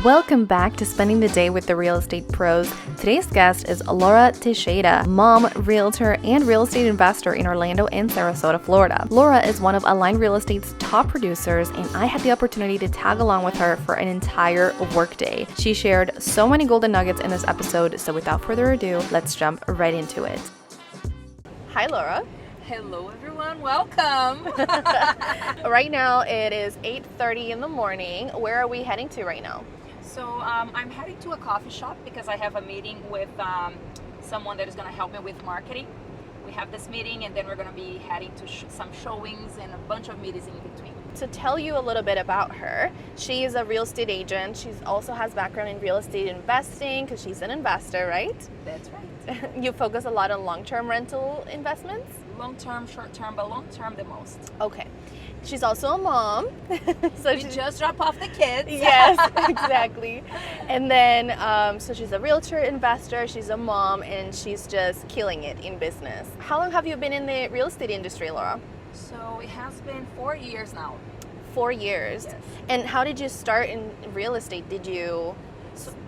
Welcome back to Spending the Day with the Real Estate Pros. Today's guest is Laura Teixeira, mom, realtor, and real estate investor in Orlando and Sarasota, Florida. Laura is one of Align Real Estate's top producers, and I had the opportunity to tag along with her for an entire workday. She shared so many golden nuggets in this episode, so without further ado, let's jump right into it. Hi, Laura. Hello everyone, welcome. Right now it is 8:30 in the morning. Where are we heading to right now? So I'm heading to a coffee shop because I have a meeting with someone that is going to help me with marketing. We have this meeting and then we're going to be heading to some showings and a bunch of meetings in between. To tell you a little bit about her, she is a real estate agent. She also has background in real estate investing because she's an investor, right? That's right. You focus a lot on long-term rental investments? Long-term, short-term, but long-term the most. Okay. She's also a mom. So we just drop off the kids. Yes, exactly. And then, so she's a realtor investor, she's a mom, and she's just killing it in business. How long have you been in the real estate industry, Laura? So it has been 4 years now. 4 years? Yes. And how did you start in real estate?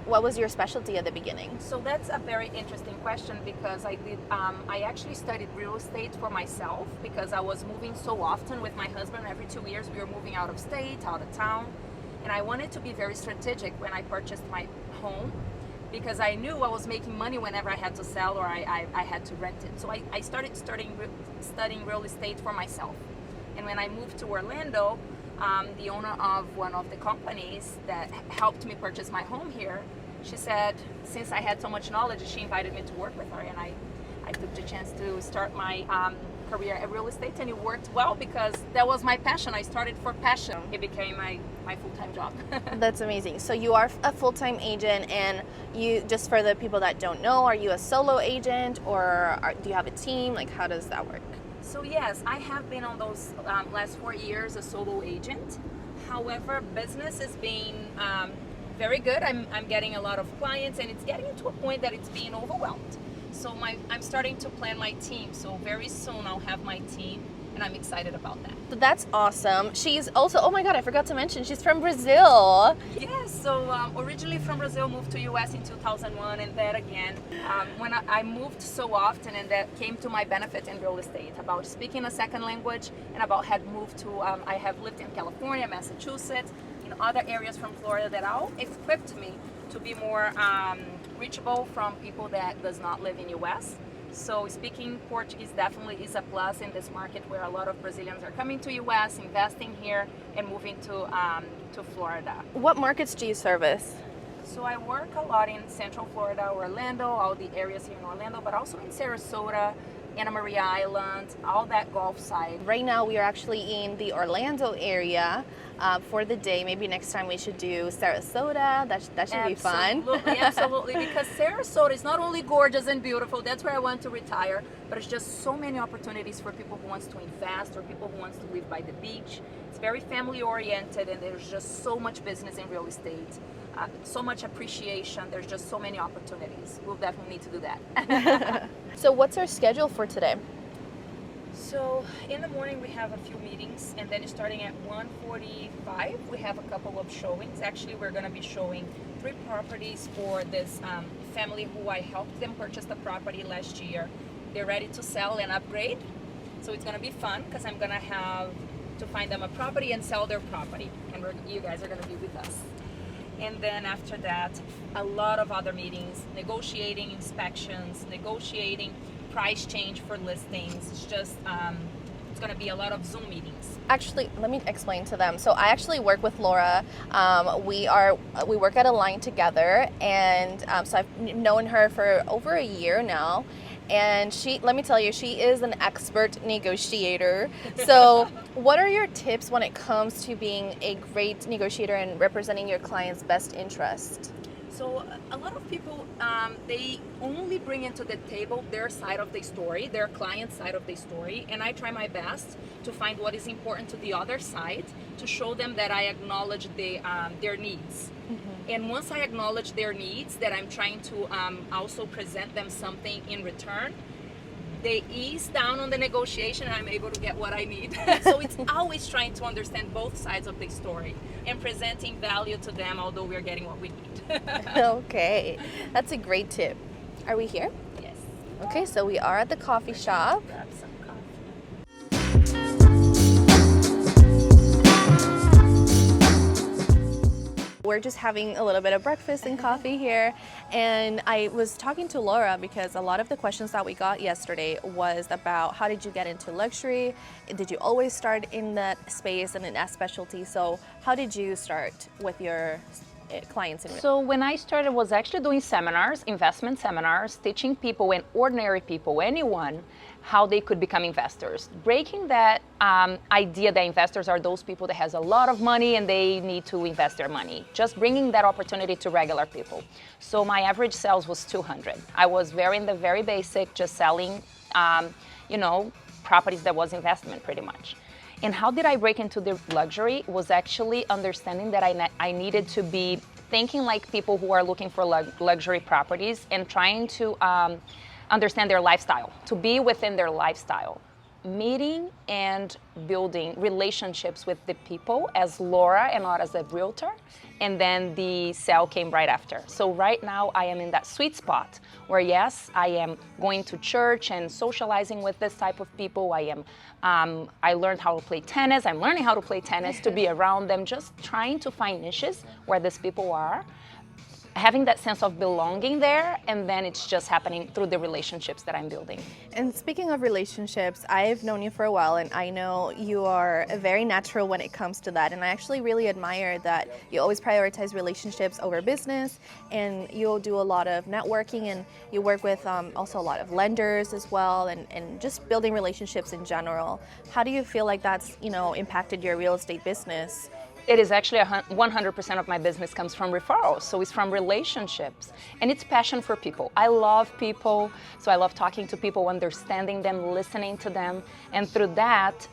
What was your specialty at the beginning? So that's a very interesting question because I actually studied real estate for myself because I was moving so often with my husband. Every 2 years we were moving out of state, out of town. And I wanted to be very strategic when I purchased my home because I knew I was making money whenever I had to sell or I had to rent it. So I started studying real estate for myself. And when I moved to Orlando, the owner of one of the companies that helped me purchase my home here, she said, since I had so much knowledge, she invited me to work with her, and I took the chance to start my career at real estate, and it worked well because that was my passion. I started for passion. It became my full-time job. That's amazing. So you are a full-time agent, and you, just for the people that don't know, are you a solo agent or do you have a team? Like, how does that work? So yes, I have been on those last 4 years a solo agent. However, business is being very good. I'm getting a lot of clients and it's getting to a point that it's being overwhelmed. So I'm starting to plan my team. So very soon I'll have my team and I'm excited about that. So that's awesome. She's also, oh my God, I forgot to mention, she's from Brazil. Yes, so originally from Brazil, moved to US in 2001 and then again. When I moved so often and that came to my benefit in real estate about speaking a second language and about had moved to, I have lived in California, Massachusetts, in other areas from Florida that all equipped me to be more reachable from people that does not live in US. So speaking Portuguese definitely is a plus in this market where a lot of Brazilians are coming to US, investing here, and moving to Florida. What markets do you service? So I work a lot in Central Florida, Orlando, all the areas here in Orlando, but also in Sarasota, Anna Maria Island, all that Gulf side. Right now we are actually in the Orlando area for the day. Maybe next time we should do Sarasota. That should be fun. Absolutely, because Sarasota is not only gorgeous and beautiful, that's where I want to retire, but it's just so many opportunities for people who wants to invest or people who wants to live by the beach. It's very family oriented and there's just so much business in real estate. So much appreciation. There's just so many opportunities. We'll definitely need to do that. So what's our schedule for today? So in the morning we have a few meetings and then starting at 1:45 we have a couple of showings. Actually we're going to be showing 3 properties for this family who I helped them purchase the property last year. They're ready to sell and upgrade. So it's going to be fun because I'm going to have to find them a property and sell their property. And you guys are going to be with us. And then after that, a lot of other meetings, negotiating inspections, negotiating price change for listings. It's just, it's going to be a lot of Zoom meetings. Actually, let me explain to them. So I actually work with Laura. We work at Align together, and so I've known her for over a year now. And let me tell you, she is an expert negotiator. So what are your tips when it comes to being a great negotiator and representing your client's best interest? So a lot of people, they only bring into the table their side of the story, their client's side of the story, and I try my best to find what is important to the other side to show them that I acknowledge their needs. Mm-hmm. And once I acknowledge their needs, that I'm trying to also present them something in return, they ease down on the negotiation, I'm able to get what I need. So it's always trying to understand both sides of the story and presenting value to them, although we're getting what we need. Okay, that's a great tip. Are we here? Yes. Okay, so we are at the coffee shop. Grab some coffee. We're just having a little bit of breakfast and coffee here, and I was talking to Laura because a lot of the questions that we got yesterday was about how did you get into luxury? Did you always start in that space and in that specialty? So how did you start with your clients in real estate? So when I started, I was actually doing seminars, investment seminars, teaching people and ordinary people, anyone, how they could become investors. Breaking that idea that investors are those people that has a lot of money and they need to invest their money. Just bringing that opportunity to regular people. So my average sales was 200. I was in the very basic, just selling, properties that was investment pretty much. And how did I break into the luxury was actually understanding that I needed to be thinking like people who are looking for luxury properties and trying to understand their lifestyle, to be within their lifestyle. Meeting and building relationships with the people as Laura and not as a realtor. And then the sale came right after. So right now I am in that sweet spot where yes, I am going to church and socializing with this type of people. I learned how to play tennis. I'm learning how to play tennis to be around them, just trying to find niches where these people are. Having that sense of belonging there, and then it's just happening through the relationships that I'm building. And speaking of relationships, I've known you for a while, and I know you are very natural when it comes to that. And I actually really admire that you always prioritize relationships over business, and you'll do a lot of networking, and you work with also a lot of lenders as well, and just building relationships in general. How do you feel like that's impacted your real estate business? It is actually 100% of my business comes from referrals, so it's from relationships, and it's passion for people. I love people, so I love talking to people, understanding them, listening to them, and through that,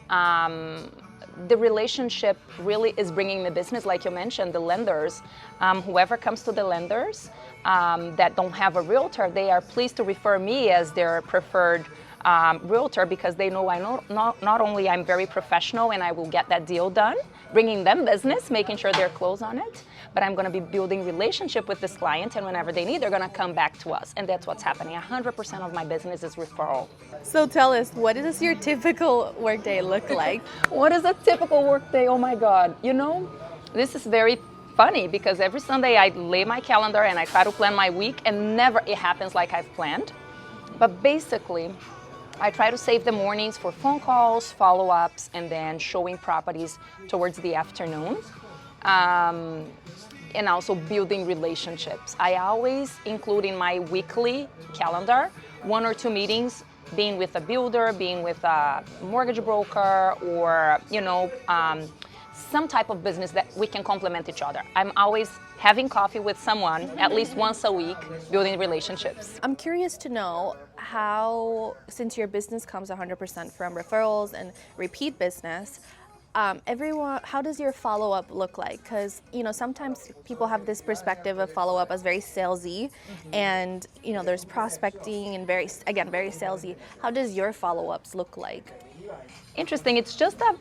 the relationship really is bringing the business, like you mentioned, the lenders. Whoever comes to the lenders that don't have a realtor, they are pleased to refer me as their preferred realtor because they know not only I'm very professional and I will get that deal done, bringing them business, making sure they're close on it, but I'm going to be building relationship with this client, and whenever they need, they're going to come back to us, and that's what's happening. 100% of my business is referral. So tell us, what does your typical workday look like? What is a typical workday? Oh my God. This is very funny because every Sunday I lay my calendar and I try to plan my week, and never it happens like I've planned. But basically, I try to save the mornings for phone calls, follow-ups, and then showing properties towards the afternoon. And also building relationships. I always include in my weekly calendar 1 or 2 meetings, being with a builder, being with a mortgage broker, or some type of business that we can complement each other. I'm always having coffee with someone at least once a week, building relationships. I'm curious to know how, since your business comes 100% from referrals and repeat business, how does your follow-up look like? Because sometimes people have this perspective of follow-up as very salesy, and there's prospecting and very salesy. How does your follow-ups look like? Interesting. It's just that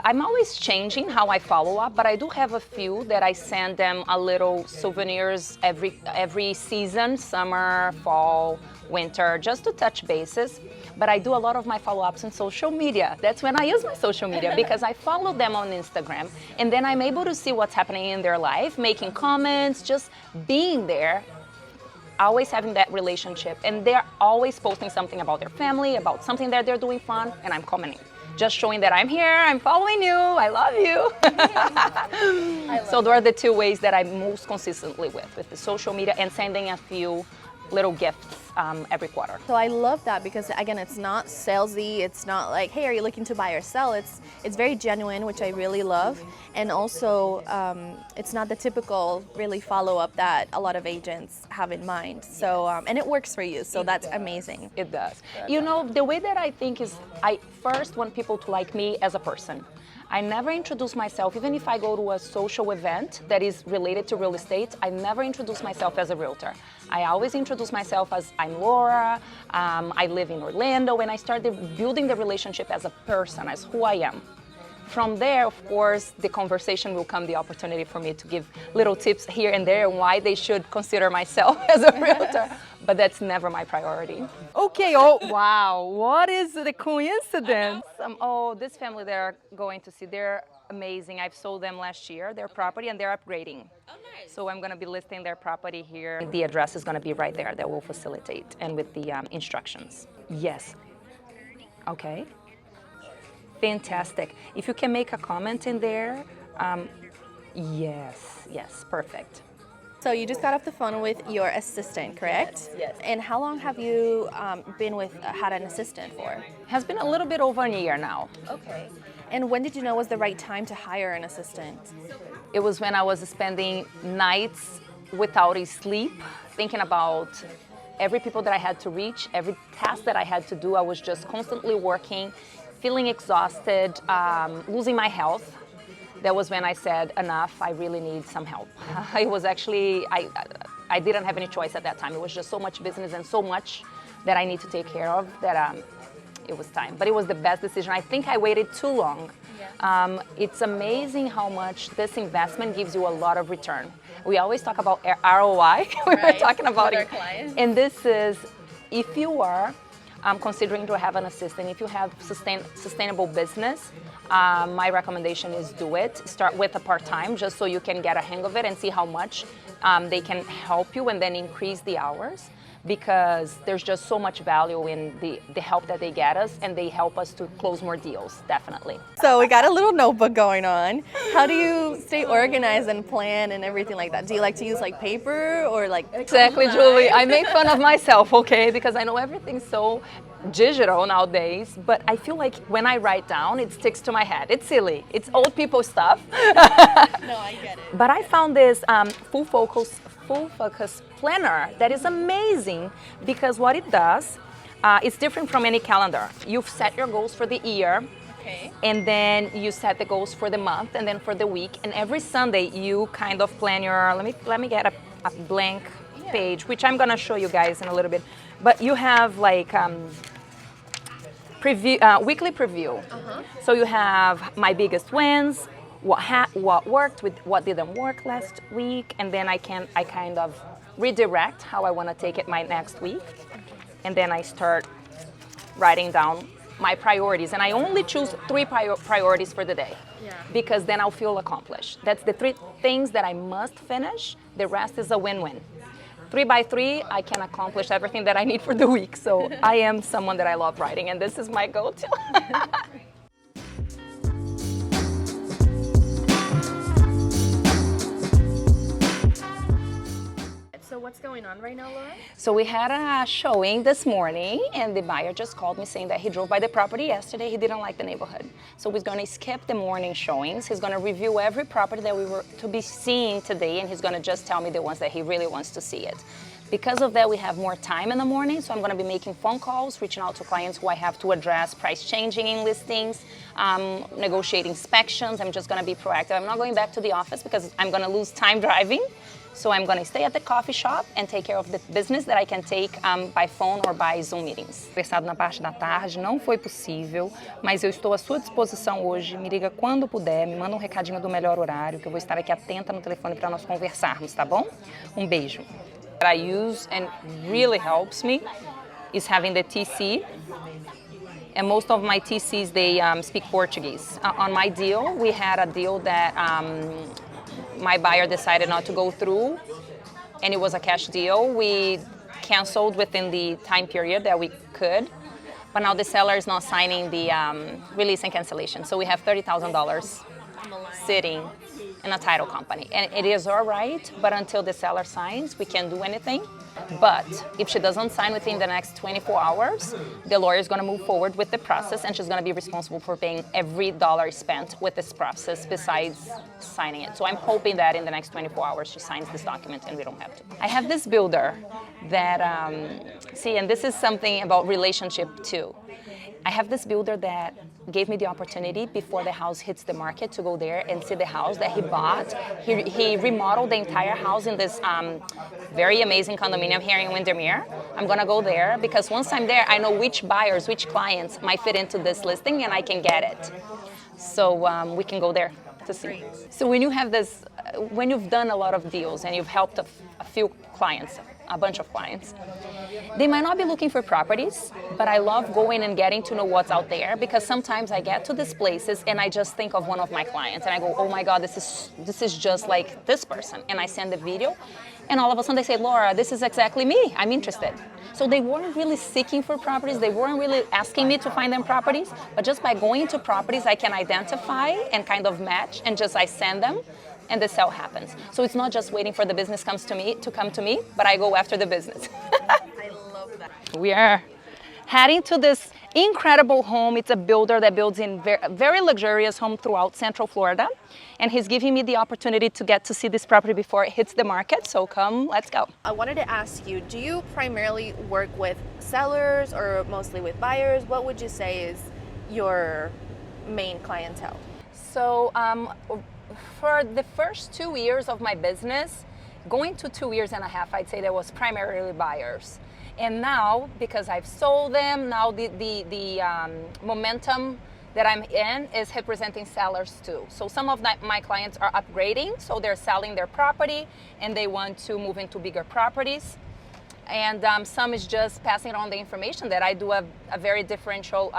I'm always changing how I follow up, but I do have a few that I send them a little souvenirs every season, summer, fall, winter, just to touch bases. But I do a lot of my follow-ups on social media. That's when I use my social media because I follow them on Instagram, and then I'm able to see what's happening in their life, making comments, just being there, always having that relationship. And they're always posting something about their family, about something that they're doing fun, and I'm commenting. Just showing that I'm here, I'm following you, I love you. So those are the 2 ways that I'm most consistently with the social media and sending a few little gifts every quarter. So I love that because, again, it's not salesy. It's not like, hey, are you looking to buy or sell? It's very genuine, which I really love. And also, it's not the typical really follow-up that a lot of agents have in mind. So, and it works for you, so that's amazing. It does. The way that I think is I first want people to like me as a person. I never introduce myself, even if I go to a social event that is related to real estate, I never introduce myself as a realtor. I always introduce myself as I'm Laura, I live in Orlando, and I started building the relationship as a person, as who I am. From there, of course, the conversation will come, the opportunity for me to give little tips here and there on why they should consider myself as a realtor, but that's never my priority. Okay, oh wow, what is the coincidence? Oh, this family they're going to see, they're amazing. I've sold them last year, their property, and they're upgrading. Oh, nice. So I'm going to be listing their property here. The address is going to be right there. That will facilitate, and with the instructions. Yes. Okay. Fantastic. If you can make a comment in there, yes, perfect. So you just got off the phone with your assistant, correct? Yes. And how long have you had an assistant for? Has been a little bit over a year now. Okay. And when did you know was the right time to hire an assistant? It was when I was spending nights without a sleep, thinking about every people that I had to reach, every task that I had to do. I was just constantly working, feeling exhausted, losing my health. That was when I said, enough, I really need some help. It was actually, I didn't have any choice at that time. It was just so much business and so much that I need to take care of that it was time. But it was the best decision. I think I waited too long. Yeah. It's amazing how much this investment gives you a lot of return. We always talk about ROI. We were talking about it. And this is, if you are considering to have an assistant, if you have sustainable business, my recommendation is do it. Start with a part-time just so you can get a hang of it and see how much they can help you, and then increase the hours, because there's just so much value in the help that they get us, and they help us to close more deals, definitely. So we got a little notebook going on. How do you stay organized and plan and everything like that? Do you like to use like paper or like... Exactly, Julie. I make fun of myself, okay, because I know everything's so digital nowadays, but I feel like when I write down, it sticks to my head. It's silly. It's old people stuff. No, I get it. But I found this full focus planner that is amazing, because what it does, it's different from any calendar. You've set your goals for the year. Okay. And then you set the goals for the month and then for the week. And every Sunday you kind of plan your, let me get a blank page, which I'm gonna show you guys in a little bit. But you have like weekly preview. So you have my biggest wins, what worked with what didn't work last week, and then I kind of redirect how I want to take it my next week. And then I start writing down my priorities, and I only choose 3 priorities for the day, because then I'll feel accomplished. That's the 3 things that I must finish. The rest is a win-win. 3 by 3, I can accomplish everything that I need for the week. So I am someone that I love writing, and this is my go-to. So what's going on right now, Laura? So we had a showing this morning, and the buyer just called me saying that he drove by the property yesterday. He didn't like the neighborhood. So he's going to skip the morning showings. He's going to review every property that we were to be seeing today, and he's going to just tell me the ones that he really wants to see it. Because of that, we have more time in the morning, so I'm going to be making phone calls, reaching out to clients who I have to address price changing in listings, negotiate inspections. I'm just going to be proactive. I'm not going back to the office because I'm going to lose time driving. So I'm going to stay at the coffee shop and take care of the business that I can take by phone or by Zoom meetings. Interessado na parte da tarde, não foi possível, mas eu estou à sua disposição hoje. Me liga quando puder, me manda um recadinho do melhor horário, que eu vou estar aqui atenta no telefone para nós conversarmos, tá bom? Um beijo. What I use and really helps me is having the TC. And most of my TCs, they speak Portuguese. On my deal, we had a deal that my buyer decided not to go through, and it was a cash deal. We canceled within the time period that we could, but now the seller is not signing the release and cancellation. So we have $30,000 sitting in a title company. And it is all right, but until the seller signs, we can't do anything. But if she doesn't sign within the next 24 hours, the lawyer is going to move forward with the process, and she's going to be responsible for paying every dollar spent with this process besides signing it. So I'm hoping that in the next 24 hours she signs this document and we don't have to. I have this builder that, and this is something about relationship too. I have this builder that gave me the opportunity before the house hits the market to go there and see the house that he bought. He remodeled the entire house in this very amazing condominium here in Windermere. I'm gonna go there because once I'm there, I know which buyers, which clients might fit into this listing and I can get it. So we can go there to see. So when you have this, when you've done a lot of deals and you've helped a few clients, a bunch of clients, they might not be looking for properties, but I love going and getting to know what's out there because sometimes I get to these places and I just think of one of my clients and I go, oh my God, this is just like this person. And I send the video and all of a sudden they say, Laura, this is exactly me, I'm interested. So they weren't really seeking for properties, they weren't really asking me to find them properties, but just by going to properties I can identify and kind of match and just I send them and the sale happens. So it's not just waiting for the business to come to me, but I go after the business. I love that. We are heading to this incredible home. It's a builder that builds in very luxurious home throughout Central Florida. And he's giving me the opportunity to get to see this property before it hits the market. So come, let's go. I wanted to ask you, do you primarily work with sellers or mostly with buyers? What would you say is your main clientele? So for the first 2 years of my business, going to 2 years and a half, I'd say there was primarily buyers. And now, because I've sold them, now the momentum that I'm in is representing sellers too. So some of my clients are upgrading, so they're selling their property and they want to move into bigger properties. And some is just passing on the information that I do a very differential,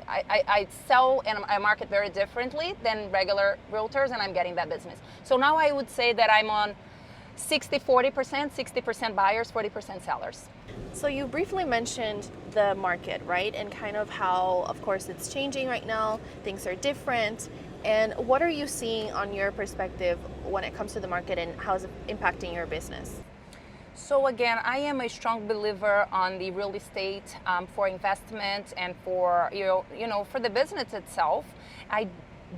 I sell and I market very differently than regular realtors and I'm getting that business. So now I would say that I'm on 60-40%, 60% buyers, 40% sellers. So you briefly mentioned the market, right? And kind of how, of course, it's changing right now, things are different. And what are you seeing on your perspective when it comes to the market and how is it impacting your business? So again, I am a strong believer on the real estate for investment and for, for the business itself. I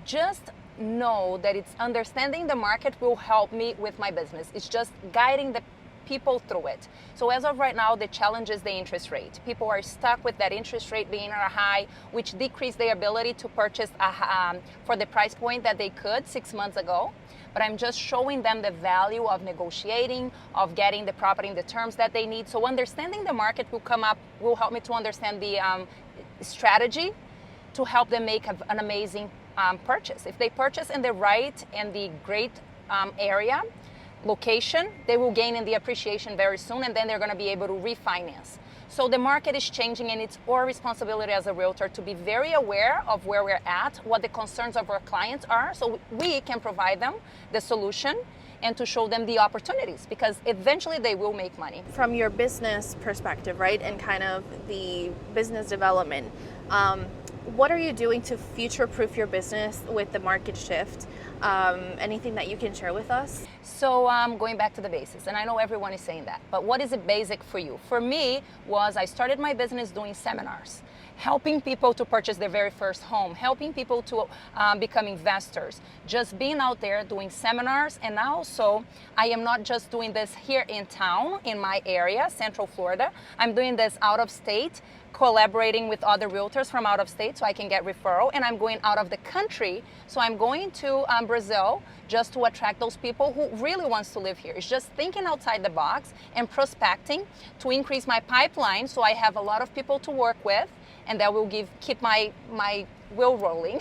just know that it's understanding the market will help me with my business. It's just guiding the people through it. So as of right now, the challenge is the interest rate. People are stuck with that interest rate being at a high, which decreased their ability to purchase for the price point that they could 6 months ago. But I'm just showing them the value of negotiating, of getting the property in the terms that they need. So understanding the market will help me to understand the strategy to help them make an amazing purchase. If they purchase in the right and the great area, location, they will gain in the appreciation very soon and then they're going to be able to refinance. So the market is changing and it's our responsibility as a realtor to be very aware of where we're at, what the concerns of our clients are, so we can provide them the solution and to show them the opportunities because eventually they will make money. From your business perspective, right, and kind of the business development, what are you doing to future-proof your business with the market shift? Anything that you can share with us? So going back to the basics, and I know everyone is saying that, but what is it basic for you? For me was I started my business doing seminars, helping people to purchase their very first home, helping people to become investors, just being out there doing seminars. And also I am not just doing this here in town, in my area, Central Florida. I'm doing this out of state, collaborating with other realtors from out of state so I can get referral, and I'm going out of the country. So I'm going to Brazil just to attract those people who really wants to live here. It's just thinking outside the box and prospecting to increase my pipeline so I have a lot of people to work with and that will keep my wheel rolling.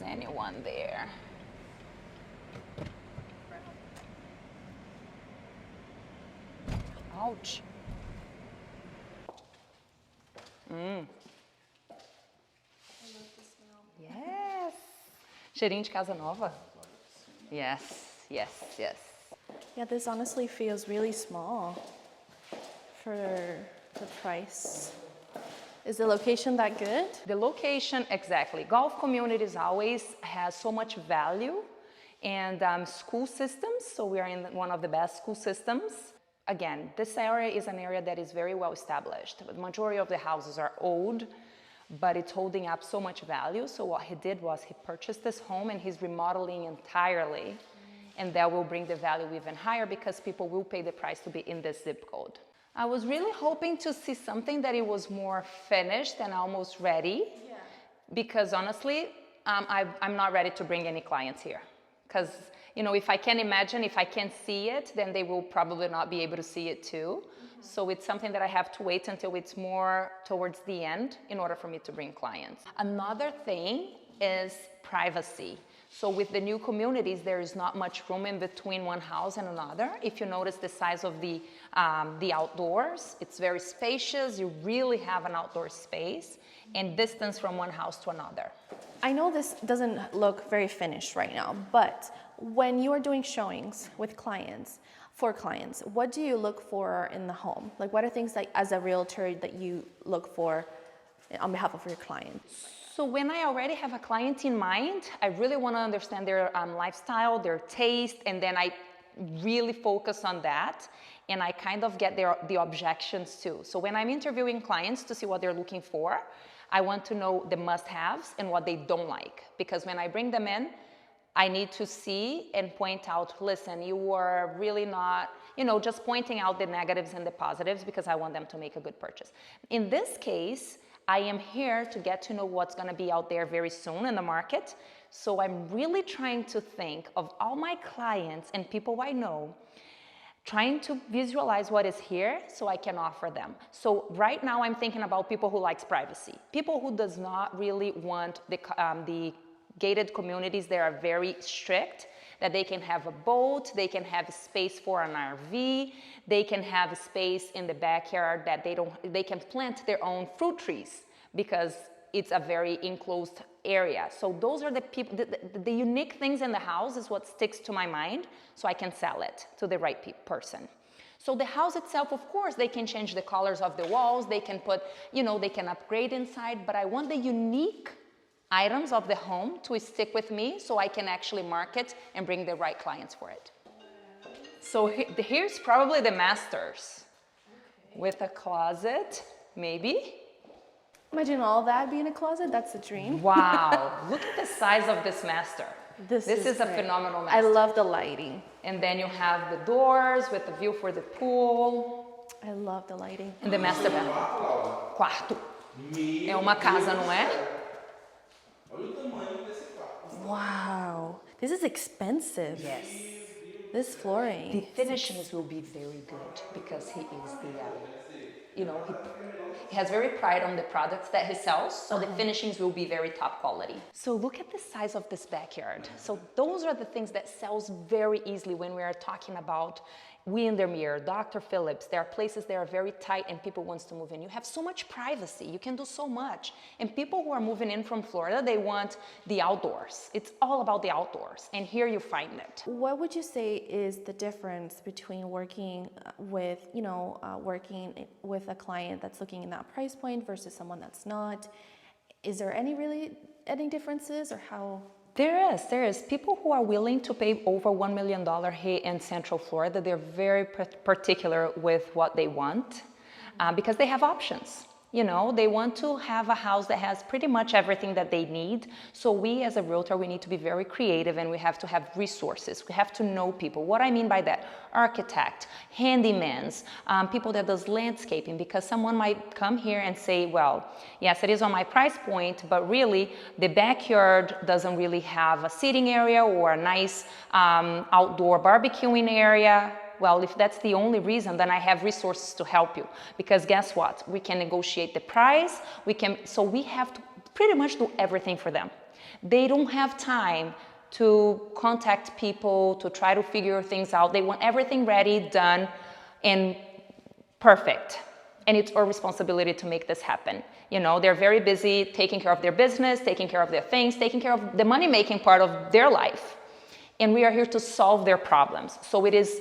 Anyone there. Ouch. Yes. Cheirinho de casa nova? Yes, yes, yes. Yeah, this honestly feels really small for the price. Is the location that good? The location, exactly. Golf communities always has so much value, and school systems, so we are in one of the best school systems. Again, this area is an area that is very well established. The majority of the houses are old. but it's holding up so much value. So what he did was he purchased this home and he's remodeling entirely. And that will bring the value even higher because people will pay the price to be in this zip code. I was really hoping to see something that it was more finished and almost ready. Yeah. Because honestly, I'm not ready to bring any clients here. Because, you know, if I can imagine, if I can see it, then they will probably not be able to see it too. So it's something that I have to wait until it's more towards the end in order for me to bring clients. Another thing is privacy. So with the new communities, there is not much room in between one house and another. If you notice the size of the outdoors, it's very spacious. You really have an outdoor space and distance from one house to another. I know this doesn't look very finished right now, but when you are doing showings with clients, for clients, what do you look for in the home? Like, what are things that, as a realtor, that you look for on behalf of your clients? So when I already have a client in mind, I really want to understand their lifestyle, their taste, and then I really focus on that. And I kind of get the objections too. So when I'm interviewing clients to see what they're looking for, I want to know the must-haves and what they don't like. Because when I bring them in, I need to see and point out, listen, you are really not, you know, just pointing out the negatives and the positives because I want them to make a good purchase. In this case, I am here to get to know what's going to be out there very soon in the market. So I'm really trying to think of all my clients and people I know, trying to visualize what is here so I can offer them. So right now I'm thinking about people who likes privacy, people who does not really want the gated communities that are very strict, that they can have a boat, they can have space for an RV, they can have space in the backyard that they can plant their own fruit trees because it's a very enclosed area. So those are the people, the unique things in the house is what sticks to my mind so I can sell it to the right person. So the house itself, of course, they can change the colors of the walls, they can put, you know, they can upgrade inside, but I want the unique items of the home to stick with me so I can actually market and bring the right clients for it. So here's probably the masters with a closet, maybe. Imagine all that being a closet, that's a dream. Wow, look at the size of this master. This is a great. phenomenal master. I love the lighting. And then you have the doors with the view for the pool. I love the lighting. And the master bathroom. Quarto. É uma casa, não é? Wow, this is expensive. Yes. This flooring. The finishings will be very good because he is he has very pride on the products that he sells, so the finishings will be very top quality. So look at the size of this backyard. So those are the things that sells very easily when we are talking about Windermere, Dr. Phillips. There are places that are very tight and people want to move in. You have so much privacy. You can do so much. And people who are moving in from Florida, they want the outdoors. It's all about the outdoors. And here you find it. What would you say is the difference between working with, working with a client that's looking in that price point versus someone that's not? Is there any differences or how? There is. People who are willing to pay over $1 million here in Central Florida, they're very particular with what they want because they have options. You know, they want to have a house that has pretty much everything that they need. So we as a realtor, we need to be very creative and we have to have resources. We have to know people. What I mean by that, architect, handymans, people that does landscaping, because someone might come here and say, well, yes, it is on my price point, but really the backyard doesn't really have a seating area or a nice outdoor barbecuing area. Well, if that's the only reason, then I have resources to help you. Because guess what? We can negotiate the price. So we have to pretty much do everything for them. They don't have time to contact people, to try to figure things out. They want everything ready, done, and perfect. And it's our responsibility to make this happen. You know, they're very busy taking care of their business, taking care of their things, taking care of the money-making part of their life. And we are here to solve their problems. So it is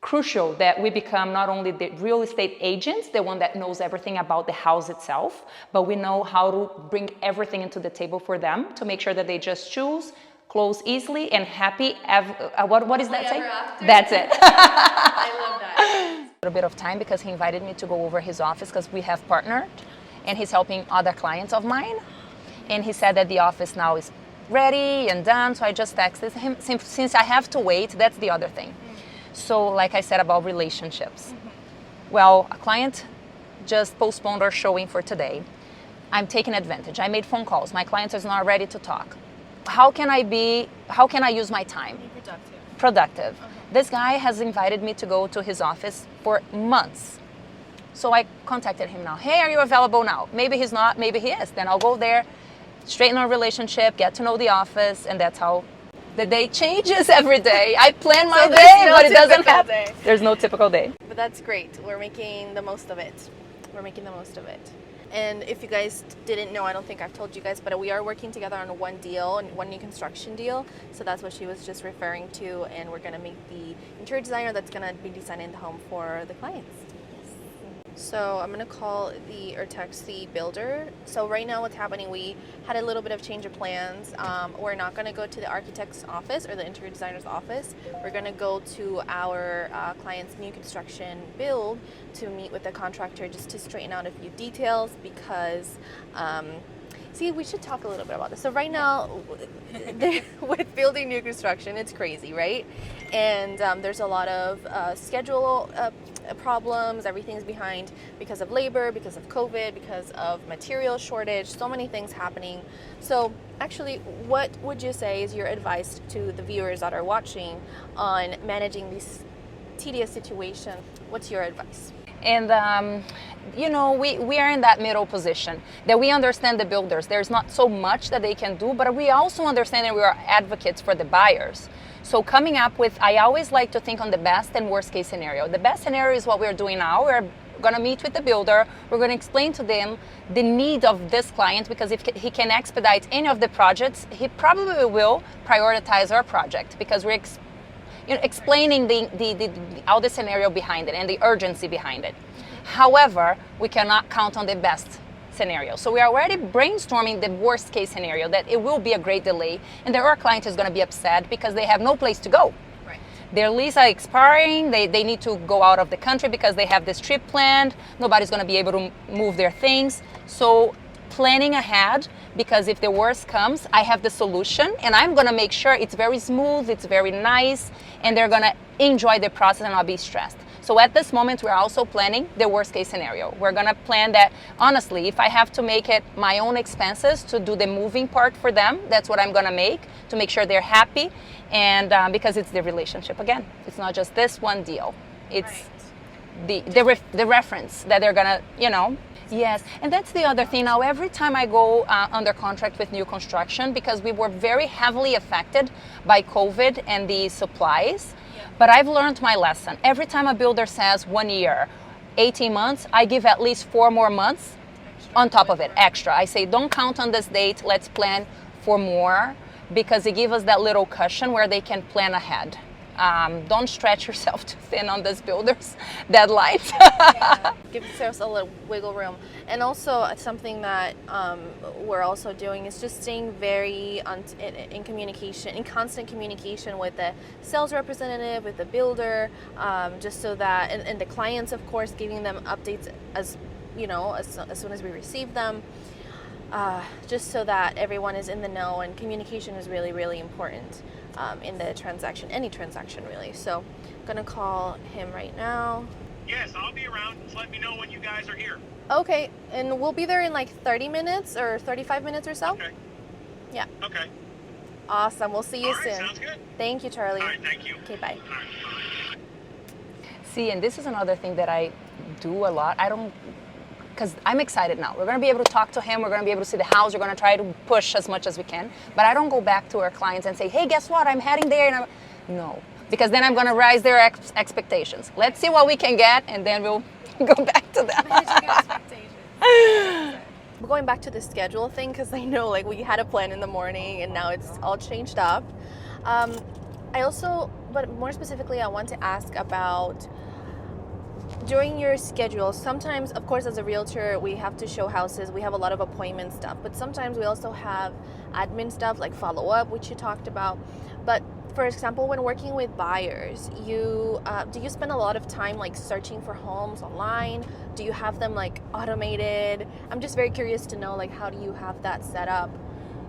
crucial that we become not only the real estate agents, the one that knows everything about the house itself, but we know how to bring everything into the table for them to make sure that they just choose, close easily, and happy. What is that saying? That's it. I love that. A little bit of time because he invited me to go over his office because we have partnered. and he's helping other clients of mine. And he said that the office now is ready and done, so I just texted him. Since I have to wait, that's the other thing. So like I said about relationships. Well, a client just postponed our showing for today. I'm taking advantage. I made phone calls. My client is not ready to talk. How can I use my time? Be productive. Productive. This guy has invited me to go to his office for months. So I contacted him now. Hey, are you available now? Maybe he's not, maybe he is. Then I'll go there, straighten our relationship, get to know the office, and that's how the day changes every day. I plan my day, but it doesn't happen. There's no typical day. But that's great. We're making the most of it. We're making the most of it. And if you guys didn't know, I don't think I've told you guys, but we are working together on one deal, one new construction deal. So that's what she was just referring to. And we're going to meet the interior designer that's going to be designing the home for the clients. So I'm going to call or text the builder. So right now what's happening, we had a little bit of change of plans. We're not going to go to the architect's office or the interior designer's office. We're going to go to our client's new construction build to meet with the contractor just to straighten out a few details because see, we should talk a little bit about this. So right now, with building new construction, it's crazy, right? And there's a lot of schedule problems. Everything's behind because of labor, because of COVID, because of material shortage, so many things happening. So actually, what would you say is your advice to the viewers that are watching on managing these tedious situations? What's your advice? And you know, we are in that middle position that we understand the builders. There's not so much that they can do, but we also understand that we are advocates for the buyers. So coming up with, I always like to think on the best and worst case scenario. The best scenario is what we're doing now. We're going to meet with the builder. We're going to explain to them the need of this client, because if he can expedite any of the projects, he probably will prioritize our project, because we're explaining all the scenario behind it and the urgency behind it. However, we cannot count on the best scenario. So we are already brainstorming the worst case scenario, that it will be a great delay and our client is going to be upset because they have no place to go. Right. Their lease are expiring, they need to go out of the country because they have this trip planned. Nobody's going to be able to move their things. So planning ahead, because if the worst comes, I have the solution and I'm going to make sure it's very smooth, it's very nice, and they're going to enjoy the process and not be stressed. So at this moment, we're also planning the worst case scenario. We're going to plan that, honestly, if I have to make it my own expenses to do the moving part for them, that's what I'm going to make sure they're happy. And because it's the relationship again. It's not just this one deal. It's the reference that they're going to, you know. Yes, and that's the other thing. Now, every time I go under contract with new construction, because we were very heavily affected by COVID and the supplies, but I've learned my lesson. Every time a builder says 1 year, 18 months, I give at least 4 more months on top of it, extra. I say, don't count on this date, let's plan for more, because it gives us that little cushion where they can plan ahead. Don't stretch yourself too thin on this builder's deadlines. Give yourselves a little wiggle room. And also something that we're also doing is just staying very in communication, in constant communication with the sales representative, with the builder, just so that, and the clients, of course, giving them updates as soon as we receive them. Just so that everyone is in the know, and communication is really, really important in the transaction, any transaction really. So I'm gonna call him right now. Yes, I'll be around. Just let me know when you guys are here. Okay, and we'll be there in like 30 minutes or 35 minutes or so. Okay. Yeah. Okay. Awesome, we'll see you All right, soon. sounds good. Thank you, Charlie. All right, thank you. Okay, bye. All right, bye. See, and this is another thing that I do a lot. Because I'm excited now. We're going to be able to talk to him. We're going to be able to see the house. We're going to try to push as much as we can. But I don't go back to our clients and say, hey, guess what? I'm heading there. And no, because then I'm going to raise their expectations. Let's see what we can get, and then we'll go back to them. Going back to the schedule thing, because I know like we had a plan in the morning and now it's all changed up. But more specifically, I want to ask about during your schedule. Sometimes, of course, as a realtor, we have to show houses. We have a lot of appointment stuff, but sometimes we also have admin stuff like follow up, which you talked about. But for example, when working with buyers, you do you spend a lot of time like searching for homes online? Do you have them like automated? I'm just very curious to know like how do you have that set up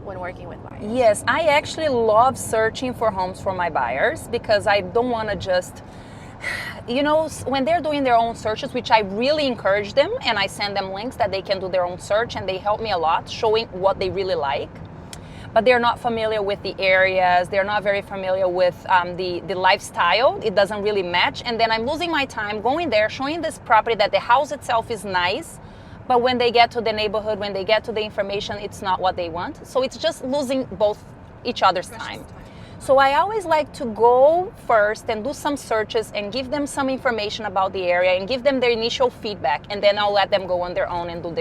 when working with buyers? Yes, I actually love searching for homes for my buyers because I don't want to just, you know, when they're doing their own searches, which I really encourage them, and I send them links that they can do their own search, and they help me a lot showing what they really like. But they're not familiar with the areas, they're not very familiar with the lifestyle, it doesn't really match, and then I'm losing my time going there, showing this property that the house itself is nice, but when they get to the neighborhood, when they get to the information, it's not what they want. So it's just losing both each other's time. So I always like to go first and do some searches and give them some information about the area and give them their initial feedback, and then I'll let them go on their own and do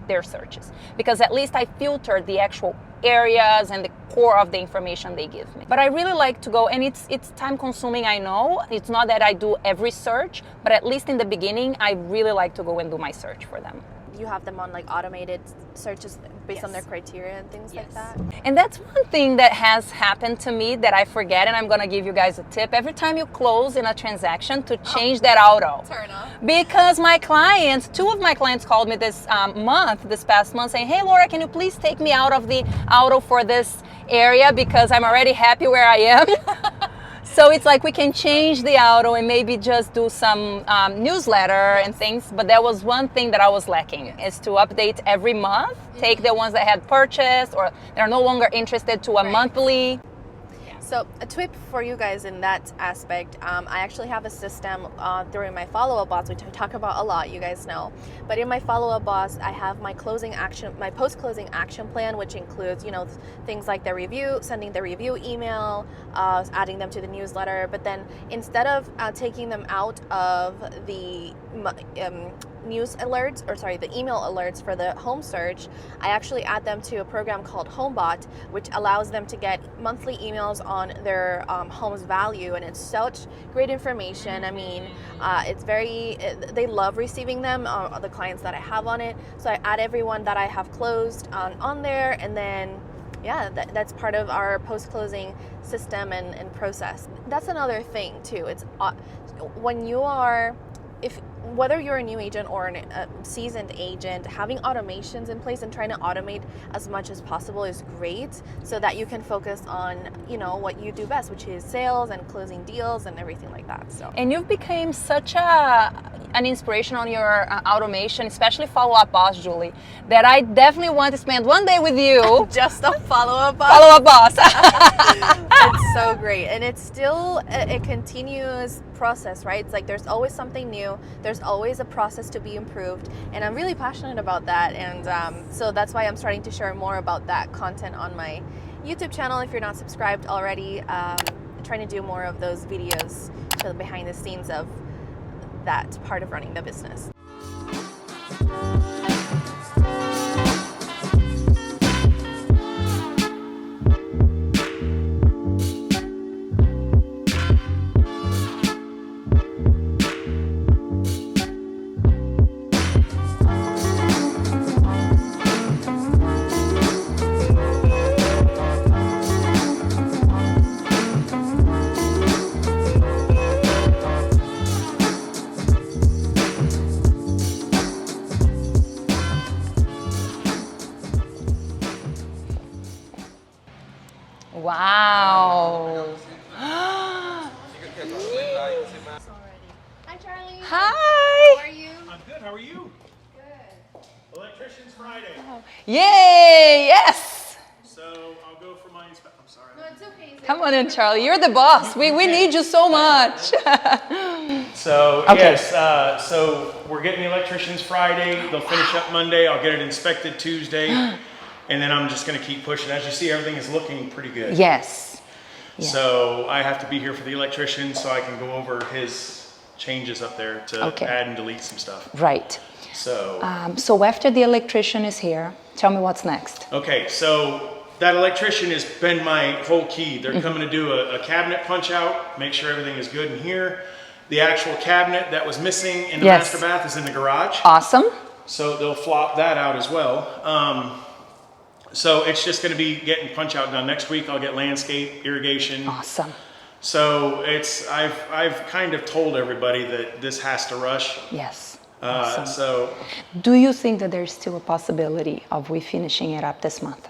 their searches. Because at least I filtered the actual areas and the core of the information they give me. But I really like to go, and it's time consuming, I know. It's not that I do every search, but at least in the beginning, I really like to go and do my search for them. You have them on like automated searches based on their criteria and things like that? And that's one thing that has happened to me that I forget, and I'm gonna give you guys a tip. Every time you close in a transaction, to change that auto. Turn off. Because my clients, 2 of my clients called me this past month saying, hey Laura, can you please take me out of the auto for this area because I'm already happy where I am. So it's like we can change the auto and maybe just do some newsletter and things. But that was one thing that I was lacking, is to update every month, take the ones that had purchased or they're no longer interested to a monthly. So a tip for you guys in that aspect, I actually have a system during my follow-up boss, which I talk about a lot, you guys know. But in my follow-up boss, I have my post-closing action plan, which includes, you know, things like the review, sending the review email, adding them to the newsletter. But then instead of taking them out of the the email alerts for the home search, I actually add them to a program called HomeBot, which allows them to get monthly emails on their home's value, and it's such great information. I mean, they love receiving them, the clients that I have on it. So I add everyone that I have closed on there, and then that's part of our post-closing system and process. That's another thing too. It's when you are, whether you're a new agent or a seasoned agent, having automations in place and trying to automate as much as possible is great, so that you can focus on, you know, what you do best, which is sales and closing deals and everything like that. So. And you've become such an inspiration on your automation, especially follow-up boss, Julie, that I definitely want to spend one day with you. Just a follow-up boss. Follow-up boss. It's so great, and it's still a continuous process, right? It's like there's always something new, there's always a process to be improved, and I'm really passionate about that, and so that's why I'm starting to share more about that content on my YouTube channel. If you're not subscribed already, trying to do more of those videos, so the behind the scenes of that part of running the business. Wow. Hi, Charlie. Hi. How are you? I'm good. How are you? Good. Electrician's Friday. Yay, yes. So I'll go for my inspection. I'm sorry. No, it's okay. Come on in, Charlie. You're the boss. We need you so much. So, Okay. yes, so we're getting the electricians Friday. They'll finish up Monday. I'll get it inspected Tuesday. And then I'm just going to keep pushing. As you see, everything is looking pretty good. Yes. So I have to be here for the electrician so I can go over his changes up there to add and delete some stuff. Right. So, so after the electrician is here, tell me what's next. okay, so that electrician has been my whole key. They're coming to do a cabinet punch out, make sure everything is good in here. The actual cabinet that was missing in the master bath is in the garage. Awesome. So they'll flop that out as well. So it's just going to be getting punch out done. Next week I'll get landscape, irrigation. Awesome. So I've kind of told everybody that this has to rush. Yes. Awesome. So do you think that there's still a possibility of we finishing it up this month?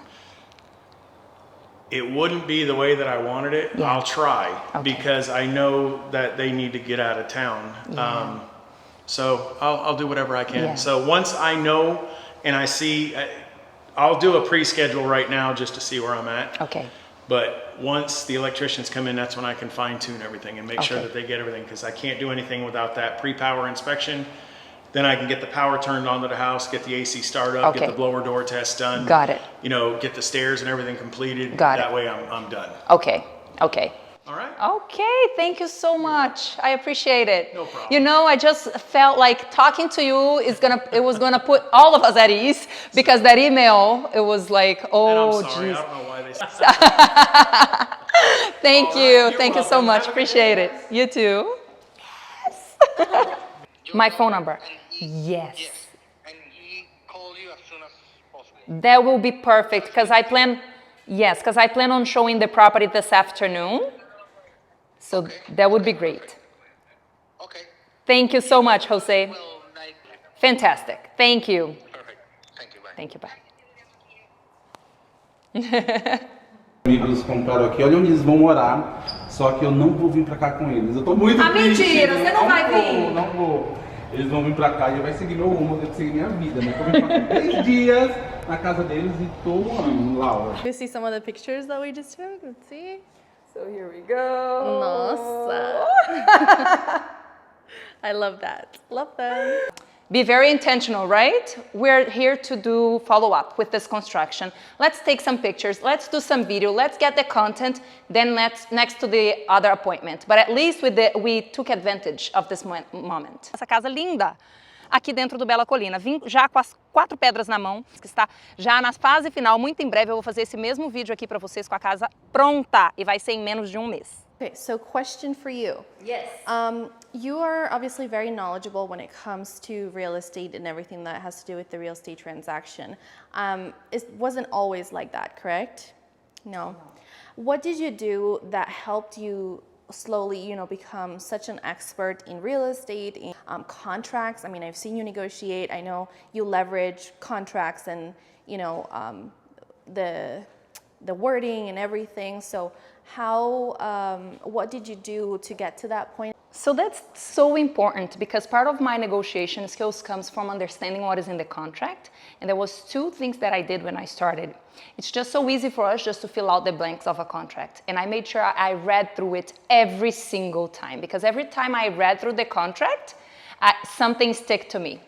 it wouldn't be the way that I wanted it. Yeah. I'll try because I know that they need to get out of town. Yeah. So I'll do whatever I can. Yeah. So once I know and I see, I'll do a pre-schedule right now just to see where I'm at. Okay. But once the electricians come in, that's when I can fine tune everything and make sure that they get everything, because I can't do anything without that pre-power inspection. Then I can get the power turned onto the house, get the AC started up, get the blower door test done. Got it. You know, get the stairs and everything completed. Got it. That way I'm done. Okay. Okay. All right. Okay, thank you so much. I appreciate it. No problem. You know, I just felt like talking to you it was gonna put all of us at ease, because that email, it was like, oh, and I'm sorry, geez. I don't know why they Thank you. Thank you so much. Appreciate it. You too. Yes. My phone number. Yes. And he called you as soon as possible. That will be perfect, because I plan on showing the property this afternoon. So that would be great. Okay. Thank you so much, Jose. Well, nice. Fantastic. Thank you. Perfect. Thank you. Bye. Thank you. Bye. Amigos compraram aqui, olha onde eles vão morar, só que eu não vou vir pra cá com eles. Eu tô muito triste. Mentira, você não vai vir? Não vou. Eles vão vir pra cá e vai seguir meu rumo, eu tenho que seguir minha vida, né? Tô vindo pra cá 3 dias na casa deles e tô amando, Laura. You see some of the pictures that we just took? Let's see. So here we go. Nossa. I love that. Love them. Be very intentional, right? We're here to do follow-up with this construction. Let's take some pictures, let's do some video, let's get the content, then let's next to the other appointment. But at least we took advantage of this moment. Essa casa linda, aqui dentro do Bela Collina. Vim já com as 4 pedras na mão, que está já na fase final. Muito em breve eu vou fazer esse mesmo vídeo aqui para vocês com a casa pronta, e vai ser em menos de um mês. Okay, so question for you. Yes. You are obviously very knowledgeable when it comes to real estate and everything that has to do with the real estate transaction. It wasn't always like that, correct? No. What did you do that helped you slowly, become such an expert in real estate, in contracts? I mean, I've seen you negotiate. I know you leverage contracts and, the wording and everything. So what did you do to get to that point? So that's so important, because part of my negotiation skills comes from understanding what is in the contract. And there was 2 things that I did when I started. It's just so easy for us just to fill out the blanks of a contract. And I made sure I read through it every single time, because every time I read through the contract, something stuck to me.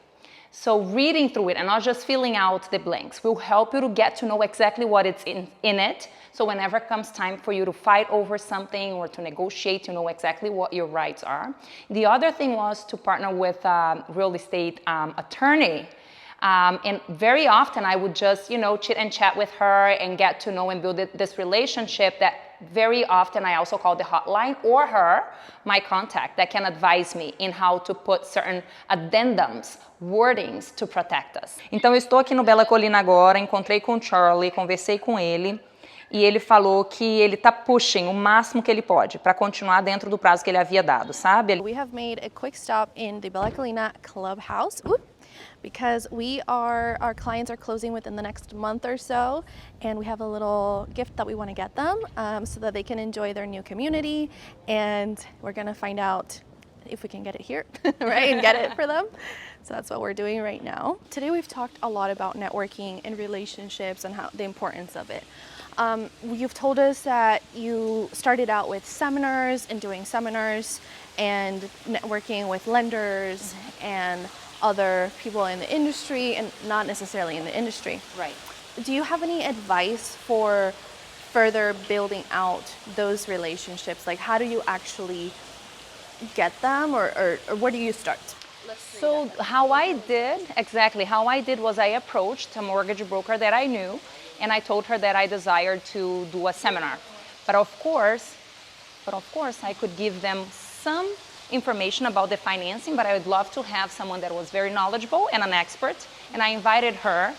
So reading through it and not just filling out the blanks will help you to get to know exactly what it's in it. So whenever it comes time for you to fight over something or to negotiate, you know exactly what your rights are. The other thing was to partner with a real estate attorney. And very often I would just, chit and chat with her and get to know and build this relationship that very often I also call the hotline, or her, my contact, that can advise me in how to put certain addendums, wordings to protect us. Então eu estou aqui no Bela Collina agora, encontrei com o Charlie, conversei com ele, e ele falou que ele tá pushing o máximo que ele pode para continuar dentro do prazo que ele havia dado, sabe? We have made a quick stop in the Bela Collina clubhouse. Because our clients are closing within the next month or so, and we have a little gift that we want to get them so that they can enjoy their new community, and we're gonna find out if we can get it here, right, and get it for them. So that's what we're doing right now. Today we've talked a lot about networking and relationships and the importance of it. You've told us that you started out with seminars and doing seminars and networking with lenders and other people in the industry and not necessarily in the industry. Right. Do you have any advice for further building out those relationships? Like, how do you actually get them, or where do you start? So how I did was I approached a mortgage broker that I knew, and I told her that I desired to do a seminar. But of course I could give them some information about the financing, but I would love to have someone that was very knowledgeable and an expert. And I invited her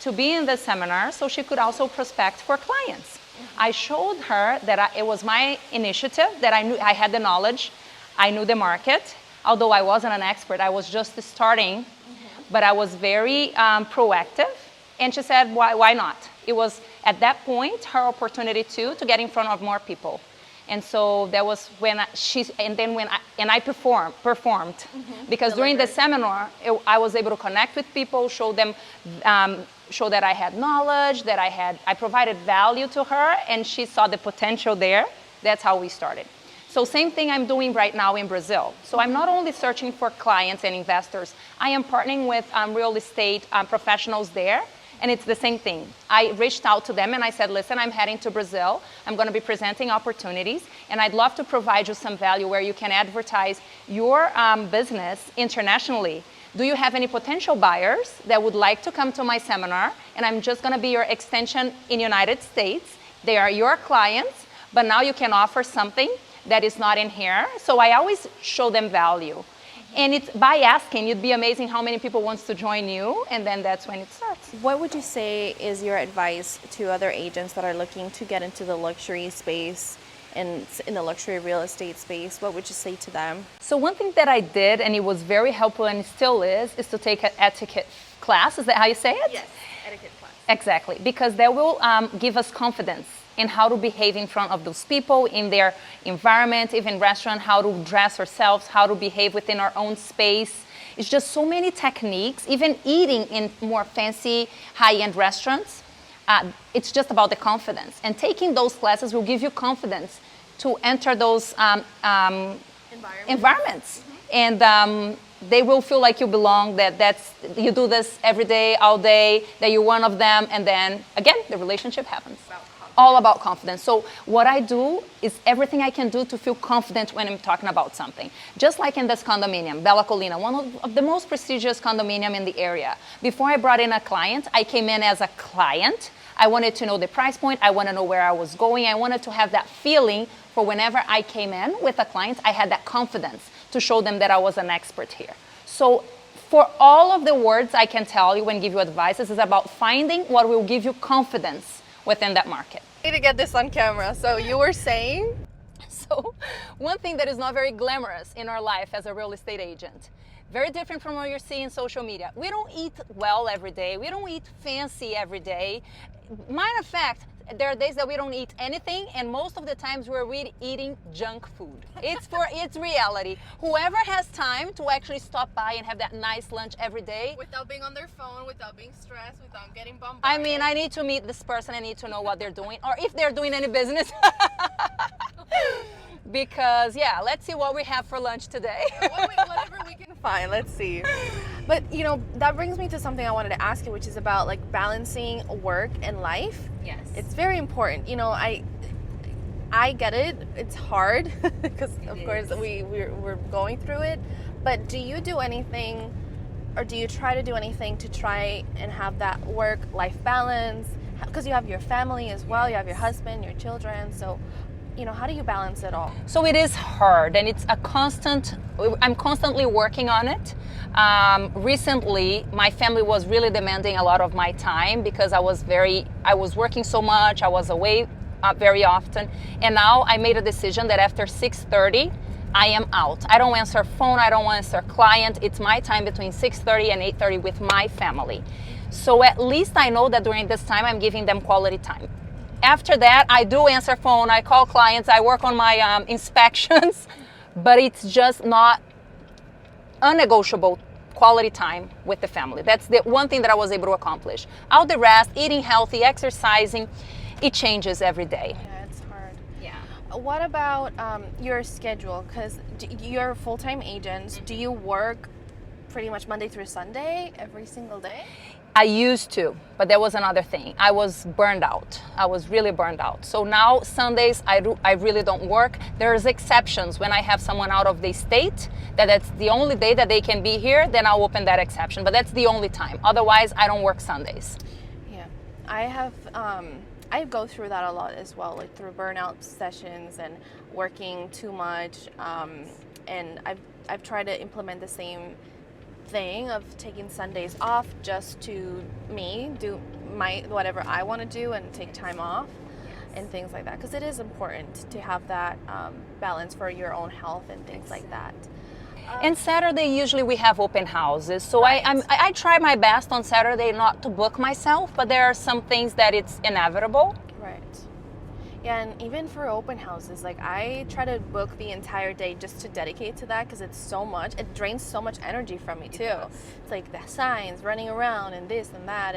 to be in the seminar so she could also prospect for clients. I showed her that it was my initiative, that I knew I had the knowledge, I knew the market. Although I wasn't an expert, I was just starting, but I was very proactive. And she said, why not? It was at that point her opportunity to get in front of more people. And so that was when I performed because during the seminar I was able to connect with people, show them, show that I had knowledge, that I provided value to her, and she saw the potential there. That's how we started. So same thing I'm doing right now in Brazil. So I'm not only searching for clients and investors, I am partnering with real estate professionals there. And it's the same thing. I reached out to them and I said, listen, I'm heading to Brazil. I'm going to be presenting opportunities. And I'd love to provide you some value where you can advertise your business internationally. Do you have any potential buyers that would like to come to my seminar? And I'm just going to be your extension in the United States. They are your clients, but now you can offer something that is not in here. So I always show them value. And it's by asking, you'd be amazing how many people wants to join you, and then that's when it starts. What would you say is your advice to other agents that are looking to get into the luxury space and in the luxury real estate space? What would you say to them? So one thing that I did, and it was very helpful and it still is to take an etiquette class. Is that how you say it? Yes, etiquette class. Exactly, because that will give us confidence in how to behave in front of those people, in their environment, even restaurant, how to dress ourselves, how to behave within our own space. It's just so many techniques, even eating in more fancy, high-end restaurants. It's just about the confidence. And taking those classes will give you confidence to enter those environments. And they will feel like you belong, that you do this every day, all day, that you're one of them, and then, again, the relationship happens. All about confidence. So what I do is everything I can do to feel confident when I'm talking about something. Just like in this condominium, Bella Collina, one of the most prestigious condominium in the area. Before I brought in a client, I came in as a client. I wanted to know the price point. I want to know where I was going. I wanted to have that feeling for whenever I came in with a client, I had that confidence to show them that I was an expert here. So for all of the words I can tell you and give you advice, this is about finding what will give you confidence within that market. I need to get this on camera. So you were saying? So one thing that is not very glamorous in our life as a real estate agent, very different from what you're seeing in social media. We don't eat well every day. We don't eat fancy every day. Matter of fact, there are days that we don't eat anything, and most of the times we're eating junk food. It's reality. Whoever has time to actually stop by and have that nice lunch every day. Without being on their phone, without being stressed, without getting bombarded. I mean, I need to meet this person. I need to know what they're doing, or if they're doing any business. Because, yeah, let's see what we have for lunch today. Whatever we can find, let's see. But, you know, that brings me to something I wanted to ask you, which is about like balancing work and life. Yes. It's very important. You know, I get it. It's hard because, of course, we're going through it. But do you do anything, or do you try to do anything to try and have that work-life balance? Because you have your family as well. You have your husband, your children. So, you know, how do you balance it all? So it is hard, and it's I'm constantly working on it. Recently, my family was really demanding a lot of my time because I was working so much, I was away very often, and now I made a decision that after 6:30, I am out. I don't answer phone, I don't answer client. It's my time between 6:30 and 8:30 with my family. So at least I know that during this time, I'm giving them quality time. After that, I do answer phone, I call clients, I work on my inspections, but it's just not unnegotiable quality time with the family. That's the one thing that I was able to accomplish. All the rest, eating healthy, exercising, it changes every day. Yeah, it's hard. Yeah. What about your schedule? Because you're a full-time agent. Do you work pretty much Monday through Sunday, every single day? I used to, but there was another thing. I was burned out. I was really burned out. So now Sundays, I really don't work. There's exceptions when I have someone out of the state, that's the only day that they can be here, then I'll open that exception. But that's the only time. Otherwise, I don't work Sundays. Yeah, I go through that a lot as well, like through burnout sessions and working too much. And I've tried to implement the same thing of taking Sundays off just to do whatever I want to do and take time off. and things like that, because it is important to have that balance for your own health and things like that. And Saturday, usually we have open houses. So I try my best on Saturday not to book myself, but there are some things that it's inevitable. Right. Yeah, and even for open houses, like I try to book the entire day just to dedicate to that, because it's so much, it drains so much energy from me too. It's like the signs, running around and this and that.